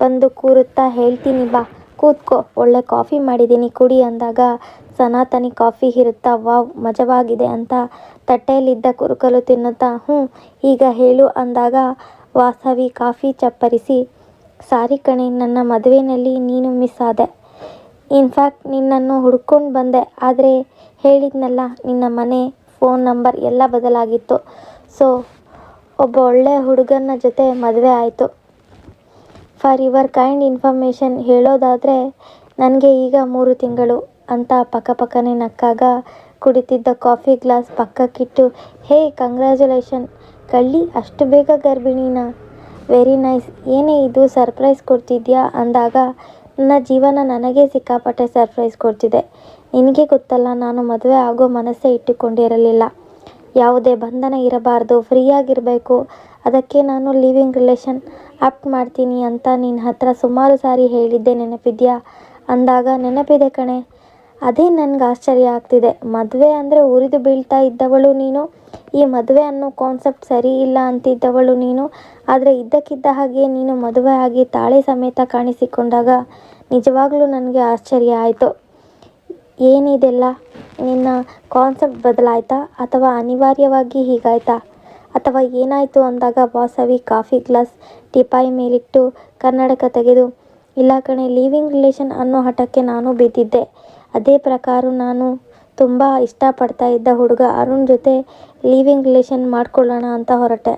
ಬಂದು ಕೂರುತ್ತಾ, ಹೇಳ್ತೀನಿ ಬಾ ಕೂತ್ಕೋ, ಒಳ್ಳೆ ಕಾಫಿ ಮಾಡಿದ್ದೀನಿ ಕುಡಿ ಅಂದಾಗ ಸನಾತನಿ ಕಾಫಿ ಹಿರುತ್ತಾ, ವಾವ್ ಮಜವಾಗಿದೆ ಅಂತ ತಟ್ಟೆಯಲ್ಲಿದ್ದ ಕುರುಕಲು ತಿನ್ನುತ್ತಾ, ಈಗ ಹೇಳು ಅಂದಾಗ ವಾಸವಿ ಕಾಫಿ ಚಪ್ಪರಿಸಿ, ಸಾರಿ ಕಣೆ, ನನ್ನ ಮದುವೆಯಲ್ಲಿ ನೀನು ಮಿಸ್ ಆದೆ. ಇನ್ಫ್ಯಾಕ್ಟ್ ನಿನ್ನನ್ನು ಹುಡ್ಕೊಂಡು ಬಂದೆ, ಆದರೆ ಹೇಳಿದ್ನಲ್ಲ ನಿನ್ನ ಮನೆ, ಫೋನ್ ನಂಬರ್ ಎಲ್ಲ ಬದಲಾಗಿತ್ತು. ಸೊ ಒಬ್ಬ ಒಳ್ಳೆ ಹುಡುಗನ ಜೊತೆ ಮದುವೆ ಆಯಿತು. ಫಾರ್ ಯುವರ್ ಕೈಂಡ್ ಇನ್ಫಾರ್ಮೇಷನ್ ಹೇಳೋದಾದರೆ ನನಗೆ ಈಗ 3 ತಿಂಗಳು ಅಂತ ಪಕ್ಕನೆ ನಕ್ಕಾಗ ಕುಡಿತಿದ್ದ ಕಾಫಿ ಗ್ಲಾಸ್ ಪಕ್ಕಕ್ಕಿಟ್ಟು, ಹೇ ಕಂಗ್ರ್ಯಾಚುಲೇಷನ್ ಕಳ್ಳಿ, ಅಷ್ಟು ಬೇಗ ಗರ್ಭಿಣಿನಾ? ವೆರಿ ನೈಸ್, ಏನೇ ಇದು ಸರ್ಪ್ರೈಸ್ ಕೊಡ್ತಿದ್ಯಾ ಅಂದಾಗ ನನ್ನ ಜೀವನ ನನಗೇ ಸಿಕ್ಕಾಪಟ್ಟೆ ಸರ್ಪ್ರೈಸ್ ಕೊಡ್ತಿದೆ. ನಿನಗೆ ಗೊತ್ತಲ್ಲ, ನಾನು ಮದುವೆ ಆಗೋ ಮನಸ್ಸೇ ಇಟ್ಟುಕೊಂಡಿರಲಿಲ್ಲ. ಯಾವುದೇ ಬಂಧನ ಇರಬಾರ್ದು, ಫ್ರೀಯಾಗಿರಬೇಕು, ಅದಕ್ಕೆ ನಾನು ಲಿವಿಂಗ್ ರಿಲೇಷನ್ ಆಪ್ಟ್ ಮಾಡ್ತೀನಿ ಅಂತ ನಿನ್ನ ಹತ್ರ ಸುಮಾರು ಸಾರಿ ಹೇಳಿದ್ದೆ, ನೆನಪಿದೆಯಾ ಅಂದಾಗ ನೆನಪಿದೆ ಕಣೆ. ಅದೇ ನನಗೆ ಆಶ್ಚರ್ಯ ಆಗ್ತಿದೆ, ಮದುವೆ ಅಂದರೆ ಉರಿದು ಬೀಳ್ತಾ ಇದ್ದವಳು ನೀನು, ಈ ಮದುವೆ ಅನ್ನೋ ಕಾನ್ಸೆಪ್ಟ್ ಸರಿ ಇಲ್ಲ ಅಂತಿದ್ದವಳು ನೀನು, ಆದರೆ ಇದ್ದಕ್ಕಿದ್ದ ಹಾಗೆ ನೀನು ಮದುವೆ ಆಗಿ ತಾಳಿ ಸಮೇತ ಕಾಣಿಸಿಕೊಂಡಾಗ ನಿಜವಾಗ್ಲೂ ನನಗೆ ಆಶ್ಚರ್ಯ ಆಯಿತು. ಏನಿದೆಲ್ಲ ನಿನ್ನ ಕಾನ್ಸೆಪ್ಟ್ ಬದಲಾಯ್ತಾ ಅಥವಾ ಅನಿವಾರ್ಯವಾಗಿ ಹೀಗಾಯ್ತಾ ಅಥವಾ ಏನಾಯಿತು ಅಂದಾಗ ವಾಸವಿ ಕಾಫಿ ಗ್ಲಾಸ್ ಟಿಪಾಯಿ ಮೇಲಿಟ್ಟು ಕನ್ನಡಕ ತೆಗೆದು, ಇಲ್ಲ ಕಣೆ, ಲಿವಿಂಗ್ ರಿಲೇಷನ್ ಅನ್ನೋ ಹಠಕ್ಕೆ ನಾನು ಬಿದ್ದಿದ್ದೆ. ಅದೇ ಪ್ರಕಾರ ನಾನು ತುಂಬ ಇಷ್ಟಪಡ್ತಾ ಇದ್ದ ಹುಡುಗ ಅರುಣ್ ಜೊತೆ ಲಿವಿಂಗ್ ರಿಲೇಷನ್ ಮಾಡ್ಕೊಳ್ಳೋಣ ಅಂತ ಹೊರಟೆ.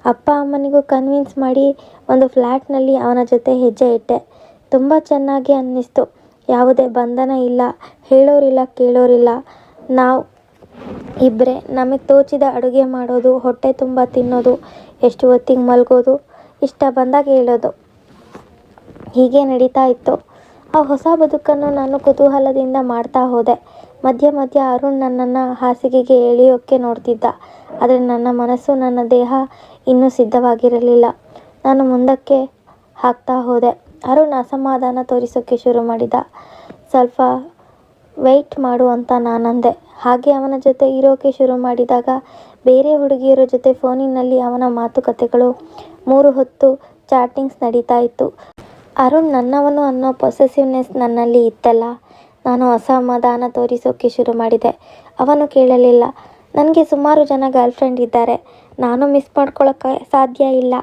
ಅಪ್ಪ ಅಮ್ಮನಿಗೂ ಕನ್ವಿನ್ಸ್ ಮಾಡಿ ಒಂದು ಫ್ಲ್ಯಾಟ್ನಲ್ಲಿ ಅವನ ಜೊತೆ ಹೆಜ್ಜೆ ಇಟ್ಟೆ. ತುಂಬ ಚೆನ್ನಾಗಿ ಅನ್ನಿಸ್ತು. ಯಾವುದೇ ಬಂಧನ ಇಲ್ಲ, ಹೇಳೋರಿಲ್ಲ ಕೇಳೋರಿಲ್ಲ. ನಾವು ಇಬ್ಬರೇ ನಮಗೆ ತೋಚಿದ ಅಡುಗೆ ಮಾಡೋದು, ಹೊಟ್ಟೆ ತುಂಬ ತಿನ್ನೋದು, ಎಷ್ಟು ಹೊತ್ತಿಗೆ ಮಲಗೋದು, ಇಷ್ಟ ಬಂದಾಗ ಹೇಳೋದು, ಹೀಗೆ ನಡೀತಾ ಇತ್ತು. ಆ ಹೊಸ ಬದುಕನ್ನು ನಾನು ಕುತೂಹಲದಿಂದ ಮಾಡ್ತಾ ಹೋದೆ. ಮಧ್ಯ ಮಧ್ಯ ಅರುಣ್ ನನ್ನನ್ನು ಹಾಸಿಗೆಗೆ ಎಳೆಯೋಕ್ಕೆ ನೋಡ್ತಿದ್ದ. ಆದರೆ ನನ್ನ ಮನಸ್ಸು, ನನ್ನ ದೇಹ ಇನ್ನೂ ಸಿದ್ಧವಾಗಿರಲಿಲ್ಲ. ನಾನು ಮುಂದಕ್ಕೆ ಹಾಕ್ತಾ ಹೋದೆ. ಅರುಣ್ ಅಸಮಾಧಾನ ತೋರಿಸೋಕ್ಕೆ ಶುರು ಮಾಡಿದ. ಸ್ವಲ್ಪ ವೆಯ್ಟ್ ಮಾಡು ಅಂತ ನಾನಂದೆ. ಹಾಗೆ ಅವನ ಜೊತೆ ಇರೋಕೆ ಶುರು ಮಾಡಿದಾಗ ಬೇರೆ ಹುಡುಗಿಯರ ಜೊತೆ ಫೋನಿನಲ್ಲಿ ಅವನ ಮಾತುಕತೆಗಳು, 3 ಹೊತ್ತು ಚಾಟಿಂಗ್ಸ್ ನಡೀತಾ ಇತ್ತು. ಅರುಣ್ ನನ್ನವನು ಅನ್ನೋ ಪೊಸೆಸಿವ್ನೆಸ್ ನನ್ನಲ್ಲಿ ಇತ್ತಲ್ಲ. ನಾನು ಅಸಮಾಧಾನ ತೋರಿಸೋಕೆ ಶುರು ಮಾಡಿದೆ. ಅವನು ಕೇಳಲಿಲ್ಲ. ನನಗೆ ಸುಮಾರು ಜನ ಗರ್ಲ್ಫ್ರೆಂಡ್ ಇದ್ದಾರೆ, ನಾನು ಮಿಸ್ ಮಾಡ್ಕೊಳ್ಳೋಕ್ಕೆ ಸಾಧ್ಯ ಇಲ್ಲ.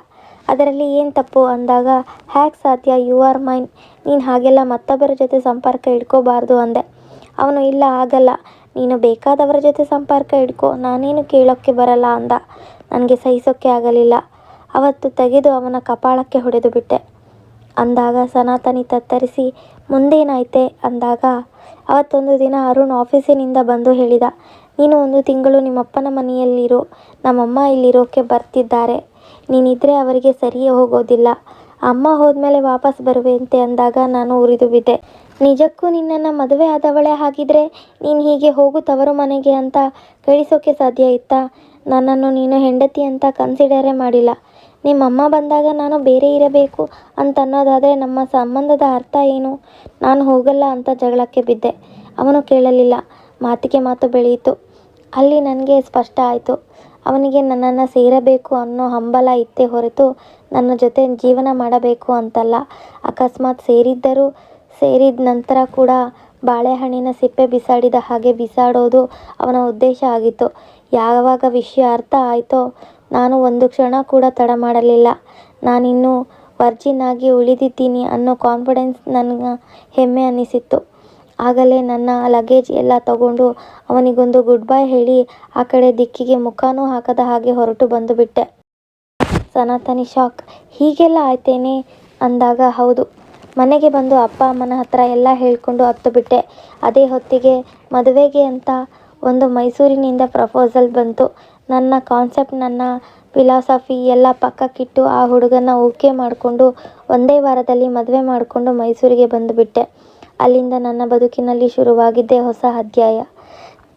ಅದರಲ್ಲಿ ಏನು ತಪ್ಪು ಅಂದಾಗ, ಹ್ಯಾಕ್ ಸಾಧ್ಯ, ಯು ಆರ್ ಮೈನ್, ನೀನು ಹಾಗೆಲ್ಲ ಮತ್ತೊಬ್ಬರ ಜೊತೆ ಸಂಪರ್ಕ ಇಟ್ಕೋಬಾರ್ದು ಅಂದೆ. ಅವನು, ಇಲ್ಲ ಆಗಲ್ಲ, ನೀನು ಬೇಕಾದವರ ಜೊತೆ ಸಂಪರ್ಕ ಇಟ್ಕೋ, ನಾನೇನು ಕೇಳೋಕ್ಕೆ ಬರಲ್ಲ ಅಂದ. ನನಗೆ ಸಹಿಸೋಕ್ಕೆ ಆಗಲಿಲ್ಲ. ಅವತ್ತು ತೆಗೆದು ಅವನ ಕಪಾಳಕ್ಕೆ ಹೊಡೆದು ಬಿಟ್ಟೆ. ಅಂದಾಗ ಸನಾತನಿ ತತ್ತರಿಸಿ, ಮುಂದೇನಾಯ್ತೆ ಅಂದಾಗ, ಅವತ್ತೊಂದು ದಿನ ಅರುಣ್ ಆಫೀಸಿನಿಂದ ಬಂದು ಹೇಳಿದ, ನೀನು 1 ತಿಂಗಳು ನಿಮ್ಮಪ್ಪನ ಮನೆಯಲ್ಲಿರು, ನಮ್ಮಮ್ಮ ಇಲ್ಲಿರೋಕ್ಕೆ ಬರ್ತಿದ್ದಾರೆ, ನೀನಿದ್ರೆ ಅವರಿಗೆ ಸರಿಯೇ ಹೋಗೋದಿಲ್ಲ, ಅಮ್ಮ ಹೋದ್ಮೇಲೆ ವಾಪಸ್ ಬರುವೆಂತೆ ಅಂದಾಗ ನಾನು ಉರಿದು ಬಿದ್ದೆ. ನಿಜಕ್ಕೂ ನಿನ್ನನ್ನು ಮದುವೆ ಆದವಳೇ ಆಗಿದ್ರೆ ನೀನು ಹೀಗೆ ಹೋಗು ತವರು ಮನೆಗೆ ಅಂತ ಕಳಿಸೋಕ್ಕೆ ಸಾಧ್ಯ ಇತ್ತಾ? ನನ್ನನ್ನು ನೀನು ಹೆಂಡತಿ ಅಂತ ಕನ್ಸಿಡರೇ ಮಾಡಿಲ್ಲ. ನಿಮ್ಮಮ್ಮ ಬಂದಾಗ ನಾನು ಬೇರೆ ಇರಬೇಕು ಅಂತನ್ನೋದಾದರೆ ನಮ್ಮ ಸಂಬಂಧದ ಅರ್ಥ ಏನು? ನಾನು ಹೋಗಲ್ಲ ಅಂತ ಜಗಳಕ್ಕೆ ಬಿದ್ದೆ. ಅವನು ಕೇಳಲಿಲ್ಲ. ಮಾತಿಗೆ ಮಾತು ಬೆಳೆಯಿತು. ಅಲ್ಲಿ ನನಗೆ ಸ್ಪಷ್ಟ ಆಯಿತು, ಅವನಿಗೆ ನನ್ನನ್ನು ಸೇರಬೇಕು ಅನ್ನೋ ಹಂಬಲ ಇತ್ತೇ ಹೊರತು ನನ್ನ ಜೊತೆ ಜೀವನ ಮಾಡಬೇಕು ಅಂತಲ್ಲ. ಅಕಸ್ಮಾತ್ ಸೇರಿದ್ದರೂ ಸೇರಿದ ನಂತರ ಕೂಡ ಬಾಳೆಹಣ್ಣಿನ ಸಿಪ್ಪೆ ಬಿಸಾಡಿದ ಹಾಗೆ ಬಿಸಾಡೋದು ಅವನ ಉದ್ದೇಶ ಆಗಿತ್ತು. ಯಾವಾಗ ವಿಷಯ ಅರ್ಥ ಆಯಿತೋ ನಾನು ಒಂದು ಕ್ಷಣ ಕೂಡ ತಡ ಮಾಡಲಿಲ್ಲ. ನಾನಿನ್ನೂ ವರ್ಜಿನ್ ಆಗಿ ಉಳಿದಿದ್ದೀನಿ ಅನ್ನೋ ಕಾನ್ಫಿಡೆನ್ಸ್ ನನಗೆ ಹೆಮ್ಮೆ ಅನ್ನಿಸಿತ್ತು. ಆಗಲೇ ನನ್ನ ಲಗೇಜ್ ಎಲ್ಲ ತಗೊಂಡು ಅವನಿಗೊಂದು ಗುಡ್ ಬೈ ಹೇಳಿ ಆ ಕಡೆ ದಿಕ್ಕಿಗೆ ಮುಖನೂ ಹಾಕದ ಹಾಗೆ ಹೊರಟು ಬಂದು ಬಿಟ್ಟೆ. ಸನಾತನಿ ಶಾಕ್. ಹೀಗೆಲ್ಲ ಆಯ್ತೇನೆ ಅಂದಾಗ, ಹೌದು. ಮನೆಗೆ ಬಂದು ಅಪ್ಪ ಅಮ್ಮನ ಹತ್ರ ಎಲ್ಲ ಹೇಳ್ಕೊಂಡು ಹತ್ತು ಬಿಟ್ಟೆ. ಅದೇ ಹೊತ್ತಿಗೆ ಮದುವೆಗೆ ಅಂತ ಒಂದು ಮೈಸೂರಿನಿಂದ ಪ್ರಪೋಸಲ್ ಬಂತು. ನನ್ನ ಕಾನ್ಸೆಪ್ಟ್, ನನ್ನ ಫಿಲಾಸಫಿ ಎಲ್ಲ ಪಕ್ಕಕ್ಕಿಟ್ಟು ಆ ಹುಡುಗನ ಓಕೆ ಮಾಡಿಕೊಂಡು ಒಂದೇ ವಾರದಲ್ಲಿ ಮದುವೆ ಮಾಡಿಕೊಂಡು ಮೈಸೂರಿಗೆ ಬಂದುಬಿಟ್ಟೆ. ಅಲ್ಲಿಂದ ನನ್ನ ಬದುಕಿನಲ್ಲಿ ಶುರುವಾಗಿದ್ದೇ ಹೊಸ ಅಧ್ಯಾಯ.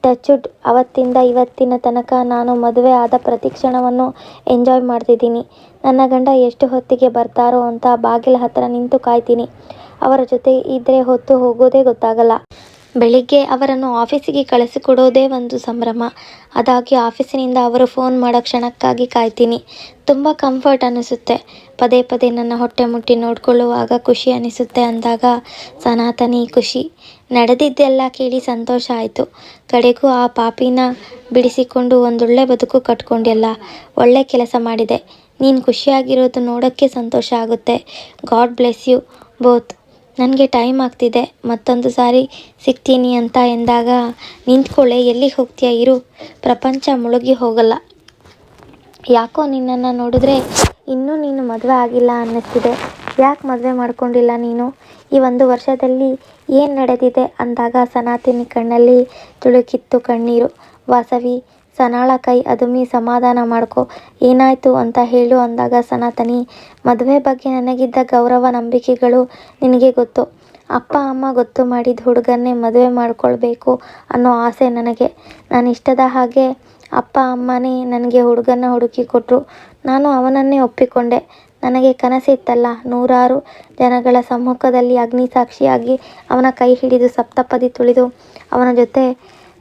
ಟಚ್ವುಡ್, ಅವತ್ತಿಂದ ಇವತ್ತಿನ ತನಕ ನಾನು ಮದುವೆ ಆದ ಪ್ರತಿ ಕ್ಷಣವನ್ನು ಎಂಜಾಯ್ ಮಾಡ್ತಿದ್ದೀನಿ. ನನ್ನ ಗಂಡ ಎಷ್ಟು ಹೊತ್ತಿಗೆ ಬರ್ತಾರೋ ಅಂತ ಬಾಗಿಲ ಹತ್ರ ನಿಂತು ಕಾಯ್ತೀನಿ. ಅವರ ಜೊತೆ ಇದ್ದರೆ ಹೊತ್ತು ಹೋಗೋದೇ ಗೊತ್ತಾಗಲ್ಲ. ಬೆಳಿಗ್ಗೆ ಅವರನ್ನು ಆಫೀಸಿಗೆ ಕಳಿಸಿಕೊಡೋದೇ ಒಂದು ಸಂಭ್ರಮ. ಆದಾಗ್ಯೂ ಆಫೀಸಿನಿಂದ ಅವರು ಫೋನ್ ಮಾಡೋ ಕ್ಷಣಕ್ಕಾಗಿ ಕಾಯ್ತೀನಿ. ತುಂಬ ಕಂಫರ್ಟ್ ಅನ್ನಿಸುತ್ತೆ. ಪದೇ ಪದೇ ನನ್ನ ಹೊಟ್ಟೆ ಮುಟ್ಟಿ ನೋಡ್ಕೊಳ್ಳುವಾಗ ಖುಷಿ ಅನ್ನಿಸುತ್ತೆ ಅಂದಾಗ ಸನಾತನಿ ಖುಷಿ. ನಡೆದಿದ್ದೆಲ್ಲ ಕೇಳಿ ಸಂತೋಷ ಆಯಿತು. ಕಡೆಗೂ ಆ ಪಾಪಿನ ಬಿಡಿಸಿಕೊಂಡು ಒಂದೊಳ್ಳೆ ಬದುಕು ಕಟ್ಕೊಂಡ್ಯಲ್ಲ, ಒಳ್ಳೆ ಕೆಲಸ ಮಾಡಿದೆ. ನೀನು ಖುಷಿಯಾಗಿರೋದು ನೋಡೋಕ್ಕೆ ಸಂತೋಷ ಆಗುತ್ತೆ. God bless you both. ನನಗೆ ಟೈಮ್ ಆಗ್ತಿದೆ, ಮತ್ತೊಂದು ಸಾರಿ ಸಿಗ್ತೀನಿ ಅಂತ ಎಂದಾಗ, ನಿಂತ್ಕೊಳ್ಳೆ, ಎಲ್ಲಿಗೆ ಹೋಗ್ತೀಯ, ಇರು, ಪ್ರಪಂಚ ಮುಳುಗಿ ಹೋಗಲ್ಲ. ಯಾಕೋ ನಿನ್ನನ್ನು ನೋಡಿದ್ರೆ ಇನ್ನೂ ನೀನು ಮದುವೆ ಆಗಿಲ್ಲ ಅನ್ನಿಸ್ತಿದೆ. ಯಾಕೆ ಮದುವೆ ಮಾಡ್ಕೊಂಡಿಲ್ಲ ನೀನು? ಈ 1 ವರ್ಷದಲ್ಲಿ ಏನು ನಡೆದಿದೆ ಅಂದಾಗ ಸನಾತನಿ ಕಣ್ಣಲ್ಲಿ ತುಳುಕಿತ್ತು ಕಣ್ಣೀರು. ವಾಸವಿ ಸನಾಳ ಕೈ ಅದುಮಿ ಸಮಾಧಾನ ಮಾಡ್ಕೊ, ಏನಾಯಿತು ಅಂತ ಹೇಳು ಅಂದಾಗ ಸನಾತನಿ, ಮದುವೆ ಬಗ್ಗೆ ನನಗಿದ್ದ ಗೌರವ ನಂಬಿಕೆಗಳು ನಿನಗೆ ಗೊತ್ತು. ಅಪ್ಪ ಅಮ್ಮ ಗೊತ್ತು ಮಾಡಿದ ಹುಡುಗನ್ನೇ ಮದುವೆ ಮಾಡ್ಕೊಳ್ಬೇಕು ಅನ್ನೋ ಆಸೆ ನನಗೆ. ನಾನು ಇಷ್ಟದ ಹಾಗೆ ಅಪ್ಪ ಅಮ್ಮನೇ ನನಗೆ ಹುಡುಗನ ಹುಡುಕಿ ಕೊಟ್ಟರು. ನಾನು ಅವನನ್ನೇ ಒಪ್ಪಿಕೊಂಡೆ. ನನಗೆ ಕನಸಿತ್ತಲ್ಲ, 100 ಜನಗಳ ಸಮ್ಮುಖದಲ್ಲಿ ಅಗ್ನಿಸಾಕ್ಷಿಯಾಗಿ ಅವನ ಕೈ ಹಿಡಿದು ಸಪ್ತಪದಿ ತುಳಿದು ಅವನ ಜೊತೆ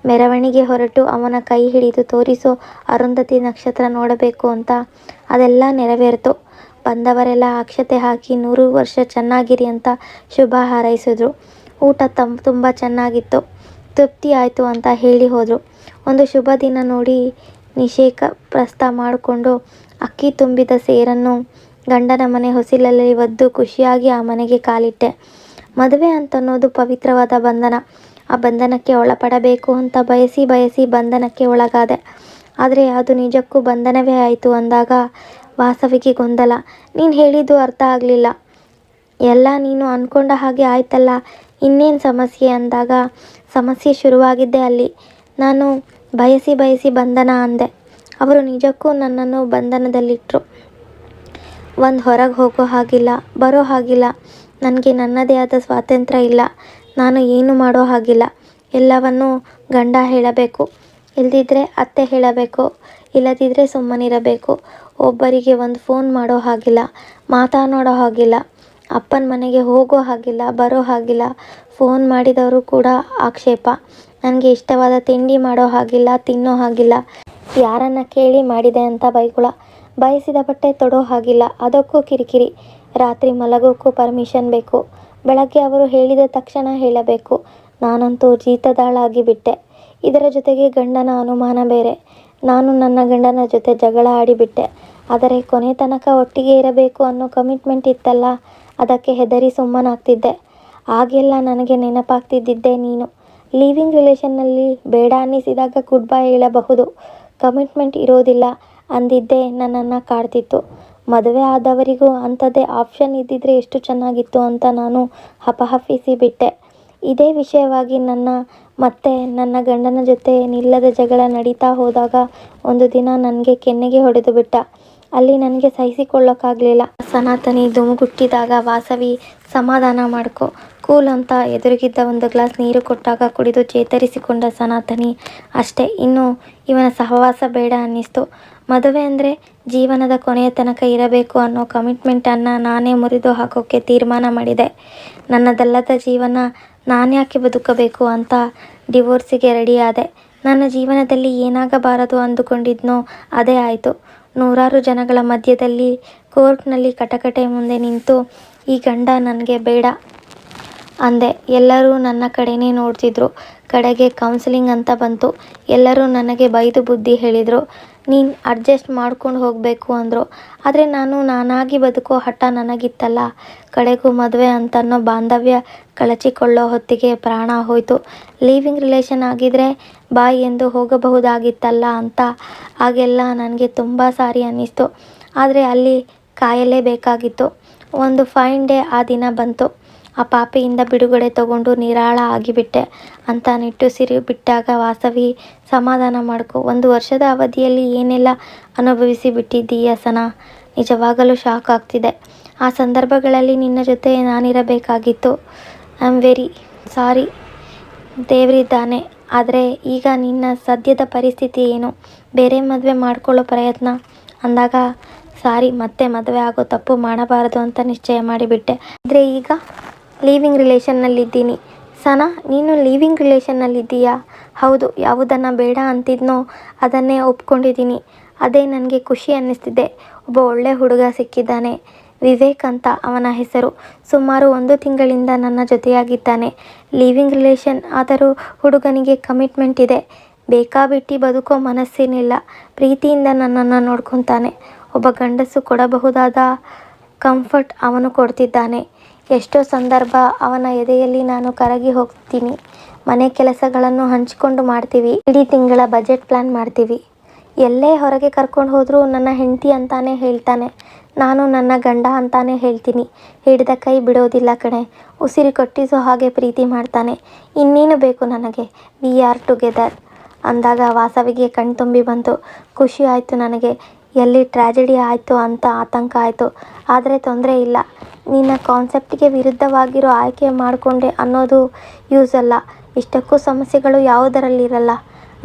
ಮೆರವಣಿಗೆ ಹೊರಟು ಅವನ ಕೈ ಹಿಡಿದು ತೋರಿಸೋ ಅರುಂಧತಿ ನಕ್ಷತ್ರ ನೋಡಬೇಕು ಅಂತ. ಅದೆಲ್ಲ ನೆರವೇರಿತು. ಬಂದವರೆಲ್ಲ ಅಕ್ಷತೆ ಹಾಕಿ 100 ವರ್ಷ ಚೆನ್ನಾಗಿರಿ ಅಂತ ಶುಭ ಹಾರೈಸಿದ್ರು. ಊಟ ತುಂಬ ಚೆನ್ನಾಗಿತ್ತು. ತೃಪ್ತಿ ಆಯಿತು ಅಂತ ಹೇಳಿ ಹೋದರು. ಒಂದು ಶುಭ ದಿನ ನೋಡಿ ನಿಷೇಕ ಪ್ರಸ್ತ ಮಾಡಿಕೊಂಡು ಅಕ್ಕಿ ತುಂಬಿದ ಸೇರನ್ನು ಗಂಡನ ಮನೆ ಹೊಸಿಲಲ್ಲಿ ಒದ್ದು ಖುಷಿಯಾಗಿ ಆ ಮನೆಗೆ ಕಾಲಿಟ್ಟೆ. ಮದುವೆ ಅಂತನ್ನೋದು ಪವಿತ್ರವಾದ ಬಂಧನ. ಆ ಬಂಧನಕ್ಕೆ ಒಳಪಡಬೇಕು ಅಂತ ಬಯಸಿ ಬಯಸಿ ಬಂಧನಕ್ಕೆ ಒಳಗಾದೆ. ಆದರೆ ಅದು ನಿಜಕ್ಕೂ ಬಂಧನವೇ ಆಯಿತು ಅಂದಾಗ ವಾಸವಿಗೆ ಗೊಂದಲ. ನೀನು ಹೇಳಿದ್ದು ಅರ್ಥ ಆಗಲಿಲ್ಲ. ಎಲ್ಲ ನೀನು ಅಂದ್ಕೊಂಡ ಹಾಗೆ ಆಯ್ತಲ್ಲ, ಇನ್ನೇನು ಸಮಸ್ಯೆ ಅಂದಾಗ ಸಮಸ್ಯೆ ಶುರುವಾಗಿದ್ದೆ ಅಲ್ಲಿ. ನಾನು ಬಯಸಿ ಬಯಸಿ ಬಂಧನ ಅಂದೆ. ಅವರು ನಿಜಕ್ಕೂ ನನ್ನನ್ನು ಬಂಧನದಲ್ಲಿಟ್ಟರು. ಒಂದು ಹೊರಗೆ ಹೋಗೋ ಹಾಗಿಲ್ಲ, ಬರೋ ಹಾಗಿಲ್ಲ. ನನಗೆ ನನ್ನದೇ ಆದ ಸ್ವಾತಂತ್ರ್ಯ ಇಲ್ಲ. ನಾನು ಏನು ಮಾಡೋ ಹಾಗಿಲ್ಲ. ಎಲ್ಲವನ್ನೂ ಗಂಡ ಹೇಳಬೇಕು, ಇಲ್ದಿದ್ರೆ ಅತ್ತೆ ಹೇಳಬೇಕು, ಇಲ್ಲದಿದ್ದರೆ ಸುಮ್ಮನಿರಬೇಕು. ಒಬ್ಬರಿಗೆ ಒಂದು ಫೋನ್ ಮಾಡೋ ಹಾಗಿಲ್ಲ, ಮಾತನಾಡೋ ಹಾಗಿಲ್ಲ, ಅಪ್ಪನ ಮನೆಗೆ ಹೋಗೋ ಹಾಗಿಲ್ಲ, ಬರೋ ಹಾಗಿಲ್ಲ. ಫೋನ್ ಮಾಡಿದವರು ಕೂಡ ಆಕ್ಷೇಪ. ನನಗೆ ಇಷ್ಟವಾದ ತಿಂಡಿ ಮಾಡೋ ಹಾಗಿಲ್ಲ, ತಿನ್ನೋ ಹಾಗಿಲ್ಲ. ಯಾರನ್ನ ಕೇಳಿ ಮಾಡಿದೆ ಅಂತ ಬೈಗುಳ. ಬಯಸಿದ ಬಟ್ಟೆ ತೊಡೋ ಹಾಗಿಲ್ಲ, ಅದಕ್ಕೂ ಕಿರಿಕಿರಿ. ರಾತ್ರಿ ಮಲಗೋಕ್ಕೂ ಪರ್ಮಿಷನ್ ಬೇಕು. ಬೆಳಗ್ಗೆ ಅವರು ಹೇಳಿದ ತಕ್ಷಣ ಹೇಳಬೇಕು. ನಾನಂತೂ ಜೀತದಾಳಾಗಿ ಬಿಟ್ಟೆ. ಇದರ ಜೊತೆಗೆ ಗಂಡನ ಅನುಮಾನ ಬೇರೆ. ನಾನು ನನ್ನ ಗಂಡನ ಜೊತೆ ಜಗಳ ಆಡಿಬಿಟ್ಟೆ. ಆದರೆ ಕೊನೆ ತನಕ ಒಟ್ಟಿಗೆ ಇರಬೇಕು ಅನ್ನೋ ಕಮಿಟ್ಮೆಂಟ್ ಇತ್ತಲ್ಲ, ಅದಕ್ಕೆ ಹೆದರಿ ಸುಮ್ಮನಾಗ್ತಿದ್ದೆ. ಆಗೆಲ್ಲ ನನಗೆ ನೆನಪಾಗ್ತಿದ್ದಿದ್ದೆ ನೀನು. ಲಿವಿಂಗ್ ರಿಲೇಷನ್ನಲ್ಲಿ ಬೇಡ ಅನ್ನಿಸಿದಾಗ ಗುಡ್ ಬೈ ಹೇಳಬಹುದು, ಕಮಿಟ್ಮೆಂಟ್ ಇರೋದಿಲ್ಲ ಅಂದಿದ್ದೇ ನನ್ನನ್ನು ಕಾಡ್ತಿತ್ತು. ಮದುವೆ ಆದವರಿಗೂ ಅಂಥದ್ದೇ ಆಪ್ಷನ್ ಇದ್ದಿದ್ರೆ ಎಷ್ಟು ಚೆನ್ನಾಗಿತ್ತು ಅಂತ ನಾನು ಹಪಹಪಿಸಿ ಬಿಟ್ಟೆ. ಇದೇ ವಿಷಯವಾಗಿ ಮತ್ತೆ ನನ್ನ ಗಂಡನ ಜೊತೆ ನಿಲ್ಲದ ಜಗಳ ನಡೀತಾ ಹೋದಾಗ ಒಂದು ದಿನ ನನಗೆ ಕೆನ್ನೆಗೆ ಹೊಡೆದು ಬಿಟ್ಟ. ಅಲ್ಲಿ ನನಗೆ ಸಹಿಸಿಕೊಳ್ಳೋಕ್ಕಾಗಲಿಲ್ಲ. ಸನಾತನಿ ಧುಮುಗುಟ್ಟಿದಾಗ ವಾಸವಿ ಸಮಾಧಾನ ಮಾಡ್ಕೊ, ಕೂಲ್ ಅಂತ ಎದುರಿಗಿದ್ದ ಒಂದು ಗ್ಲಾಸ್ ನೀರು ಕೊಟ್ಟಾಗ ಕುಡಿದು ಚೇತರಿಸಿಕೊಂಡ ಸನಾತನಿ. ಅಷ್ಟೇ, ಇನ್ನು ಇವನ ಸಹವಾಸ ಬೇಡ ಅನ್ನಿಸ್ತು. ಮದುವೆ ಅಂದರೆ ಜೀವನದ ಕೊನೆಯ ತನಕ ಇರಬೇಕು ಅನ್ನೋ ಕಮಿಟ್ಮೆಂಟನ್ನು ನಾನೇ ಮುರಿದು ಹಾಕೋಕ್ಕೆ ತೀರ್ಮಾನ ಮಾಡಿದೆ. ನನ್ನದಲ್ಲದ ಜೀವನ ನಾನ್ಯಾಕೆ ಬದುಕಬೇಕು ಅಂತ ಡಿವೋರ್ಸಿಗೆ ರೆಡಿಯಾದೆ. ನನ್ನ ಜೀವನದಲ್ಲಿ ಏನಾಗಬಾರದು ಅಂದುಕೊಂಡಿದ್ನೋ ಅದೇ ಆಯಿತು. ನೂರಾರು ಜನಗಳ ಮಧ್ಯದಲ್ಲಿ ಕೋರ್ಟ್ನಲ್ಲಿ ಕಟಕಟೆ ಮುಂದೆ ನಿಂತು ಈ ಗಂಡ ನನಗೆ ಬೇಡ ಅಂದೆ. ಎಲ್ಲರೂ ನನ್ನ ಕಡೆನೇ ನೋಡ್ತಿದ್ರು. ಕಡೆಗೆ ಕೌನ್ಸಿಲಿಂಗ್ ಅಂತ ಬಂತು. ಎಲ್ಲರೂ ನನಗೆ ಬೈದು ಬುದ್ಧಿ ಹೇಳಿದರು. ನೀನು ಅಡ್ಜಸ್ಟ್ ಮಾಡ್ಕೊಂಡು ಹೋಗಬೇಕು ಅಂದರು. ಆದರೆ ನಾನಾಗಿ ಬದುಕೋ ಹಠ ನನಗಿತ್ತಲ್ಲ. ಕಡೆಗೂ ಮದುವೆ ಅಂತನ್ನೋ ಬಾಂಧವ್ಯ ಕಳಚಿಕೊಳ್ಳೋ ಹೊತ್ತಿಗೆ ಪ್ರಾಣ ಹೋಯಿತು. ಲಿವಿಂಗ್ ರಿಲೇಷನ್ ಆಗಿದ್ರೆ ಬಾಯ್ ಎಂದು ಹೋಗಬಹುದಾಗಿತ್ತಲ್ಲ ಅಂತ ಆಗೆಲ್ಲ ನನಗೆ ತುಂಬ ಸಾರಿ ಅನ್ನಿಸ್ತು. ಆದರೆ ಅಲ್ಲಿ ಕಾಯಲೇಬೇಕಾಗಿತ್ತು. ಒಂದು ಫೈನ್ ಡೇ ಆ ದಿನ ಬಂತು. ಆ ಪಾಪಿಯಿಂದ ಬಿಡುಗಡೆ ತಗೊಂಡು ನಿರಾಳ ಆಗಿಬಿಟ್ಟೆ ಅಂತ ನಿಟ್ಟುಸಿರು ಬಿಟ್ಟಾಗ ವಾಸವಿ ಸಮಾಧಾನ ಮಾಡ್ಕೊ, 1 ವರ್ಷದ ಅವಧಿಯಲ್ಲಿ ಏನೆಲ್ಲ ಅನುಭವಿಸಿ ಬಿಟ್ಟಿದ್ದೀಯ ಸನಾ. ನಿಜವಾಗಲೂ ಶಾಕ್ ಆಗ್ತಿದೆ. ಆ ಸಂದರ್ಭಗಳಲ್ಲಿ ನಿನ್ನ ಜೊತೆ ನಾನಿರಬೇಕಾಗಿತ್ತು. I am very sorry. ದೇವರಿದ್ದಾನೆ. ಆದರೆ ಈಗ ನಿನ್ನ ಸದ್ಯದ ಪರಿಸ್ಥಿತಿ ಏನು? ಬೇರೆ ಮದುವೆ ಮಾಡ್ಕೊಳ್ಳೋ ಪ್ರಯತ್ನ ಅಂದಾಗ ಸಾರಿ, ಮತ್ತೆ ಮದುವೆ ಆಗೋ ತಪ್ಪು ಮಾಡಬಾರದು ಅಂತ ನಿಶ್ಚಯ ಮಾಡಿಬಿಟ್ಟೆ. ಆದರೆ ಈಗ ಲಿವಿಂಗ್ ರಿಲೇಷನ್ನಲ್ಲಿದ್ದೀನಿ. ಸನಾ, ನೀನು ಲಿವಿಂಗ್ ರಿಲೇಷನ್ನಲ್ಲಿದ್ದೀಯಾ? ಹೌದು. ಯಾವುದನ್ನು ಬೇಡ ಅಂತಿದ್ನೋ ಅದನ್ನೇ ಒಪ್ಕೊಂಡಿದ್ದೀನಿ. ಅದೇ ನನಗೆ ಖುಷಿ ಅನ್ನಿಸ್ತಿದೆ. ಒಬ್ಬ ಒಳ್ಳೆ ಹುಡುಗ ಸಿಕ್ಕಿದ್ದಾನೆ. ವಿವೇಕ್ ಅಂತ ಅವನ ಹೆಸರು. ಸುಮಾರು 1 ತಿಂಗಳಿಂದ ನನ್ನ ಜೊತೆಯಾಗಿದ್ದಾನೆ. ಲಿವಿಂಗ್ ರಿಲೇಷನ್ ಆದರೂ ಹುಡುಗನಿಗೆ ಕಮಿಟ್ಮೆಂಟ್ ಇದೆ. ಬೇಕಾಬಿಟ್ಟಿ ಬದುಕೋ ಮನಸ್ಸೇನಿಲ್ಲ. ಪ್ರೀತಿಯಿಂದ ನನ್ನನ್ನು ನೋಡ್ಕೊತಾನೆ. ಒಬ್ಬ ಗಂಡಸು ಕೊಡಬಹುದಾದ ಕಂಫರ್ಟ್ ಅವನು ಕೊಡ್ತಿದ್ದಾನೆ. ಎಷ್ಟೋ ಸಂದರ್ಭ ಅವನ ಎದೆಯಲ್ಲಿ ನಾನು ಕರಗಿ ಹೋಗ್ತೀನಿ. ಮನೆ ಕೆಲಸಗಳನ್ನು ಹಂಚಿಕೊಂಡು ಮಾಡ್ತೀವಿ. ಇಡೀ ತಿಂಗಳ ಬಜೆಟ್ ಪ್ಲ್ಯಾನ್ ಮಾಡ್ತೀವಿ. ಎಲ್ಲೇ ಹೊರಗೆ ಕರ್ಕೊಂಡು ಹೋದರೂ ನನ್ನ ಹೆಂಡತಿ ಅಂತಾನೆ ಹೇಳ್ತಾನೆ. ನಾನು ನನ್ನ ಗಂಡ ಅಂತಾನೆ ಹೇಳ್ತೀನಿ. ಹಿಡಿದ ಕೈ ಬಿಡೋದಿಲ್ಲ ಕಣೆ. ಉಸಿರು ಕಟ್ಟಿಸೋ ಹಾಗೆ ಪ್ರೀತಿ ಮಾಡ್ತಾನೆ. ಇನ್ನೇನು ಬೇಕು ನನಗೆ? ವಿ ಆರ್ ಟುಗೆದರ್ ಅಂದಾಗ ವಾಸವಿಗೆ ಕಣ್ತುಂಬಿ ಬಂತು. ಖುಷಿ ಆಯಿತು ನನಗೆ. ಎಲ್ಲಿ ಟ್ರ್ಯಾಜಿಡಿ ಆಯಿತು ಅಂತ ಆತಂಕ ಆಯಿತು. ಆದರೆ ತೊಂದರೆ ಇಲ್ಲ. ನಿನ್ನ ಕಾನ್ಸೆಪ್ಟಿಗೆ ವಿರುದ್ಧವಾಗಿರೋ ಆಯ್ಕೆ ಮಾಡಿಕೊಂಡೆ ಅನ್ನೋದು ಯೂಸ್ ಅಲ್ಲ. ಇಷ್ಟಕ್ಕೂ ಸಮಸ್ಯೆಗಳು ಯಾವುದರಲ್ಲಿರಲ್ಲ?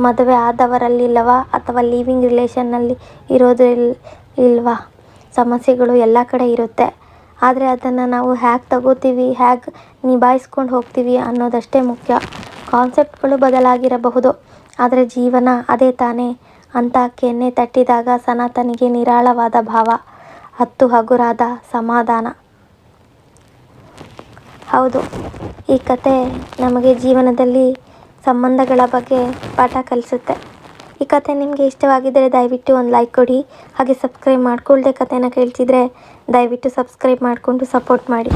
ಮದುವೆ ಆದವರಲ್ಲಿಲ್ಲವಾ ಅಥವಾ ಲಿವಿಂಗ್ ರಿಲೇಷನ್ನಲ್ಲಿ ಇರೋದಿಲ್ವಾ? ಸಮಸ್ಯೆಗಳು ಎಲ್ಲ ಕಡೆ ಇರುತ್ತೆ. ಆದರೆ ಅದನ್ನು ನಾವು ಹೇಗೆ ತಗೋತೀವಿ, ಹೇಗೆ ನಿಭಾಯಿಸ್ಕೊಂಡು ಹೋಗ್ತೀವಿ ಅನ್ನೋದಷ್ಟೇ ಮುಖ್ಯ. ಕಾನ್ಸೆಪ್ಟ್ಗಳು ಬದಲಾಗಿರಬಹುದು, ಆದರೆ ಜೀವನ ಅದೇ ತಾನೇ ಅಂತ ಕೆನ್ನೆ ತಟ್ಟಿದಾಗ ಸನಾತನಿಗೆ ನಿರಾಳವಾದ ಭಾವ. ಹತ್ತು ಹಗುರಾದ ಸಮಾಧಾನ. ಹೌದು, ಈ ಕತೆ ನಮಗೆ ಜೀವನದಲ್ಲಿ ಸಂಬಂಧಗಳ ಬಗ್ಗೆ ಪಾಠ ಕಲಿಸುತ್ತೆ. ಈ ಕಥೆ ನಿಮಗೆ ಇಷ್ಟವಾಗಿದ್ದರೆ ದಯವಿಟ್ಟು ಒಂದು ಲೈಕ್ ಕೊಡಿ. ಹಾಗೆ ಸಬ್ಸ್ಕ್ರೈಬ್ ಮಾಡ್ಕೊಳ್ದೆ ಕಥೆನ ಕೇಳ್ತಿದ್ರೆ ದಯವಿಟ್ಟು ಸಬ್ಸ್ಕ್ರೈಬ್ ಮಾಡಿಕೊಂಡು ಸಪೋರ್ಟ್ ಮಾಡಿ.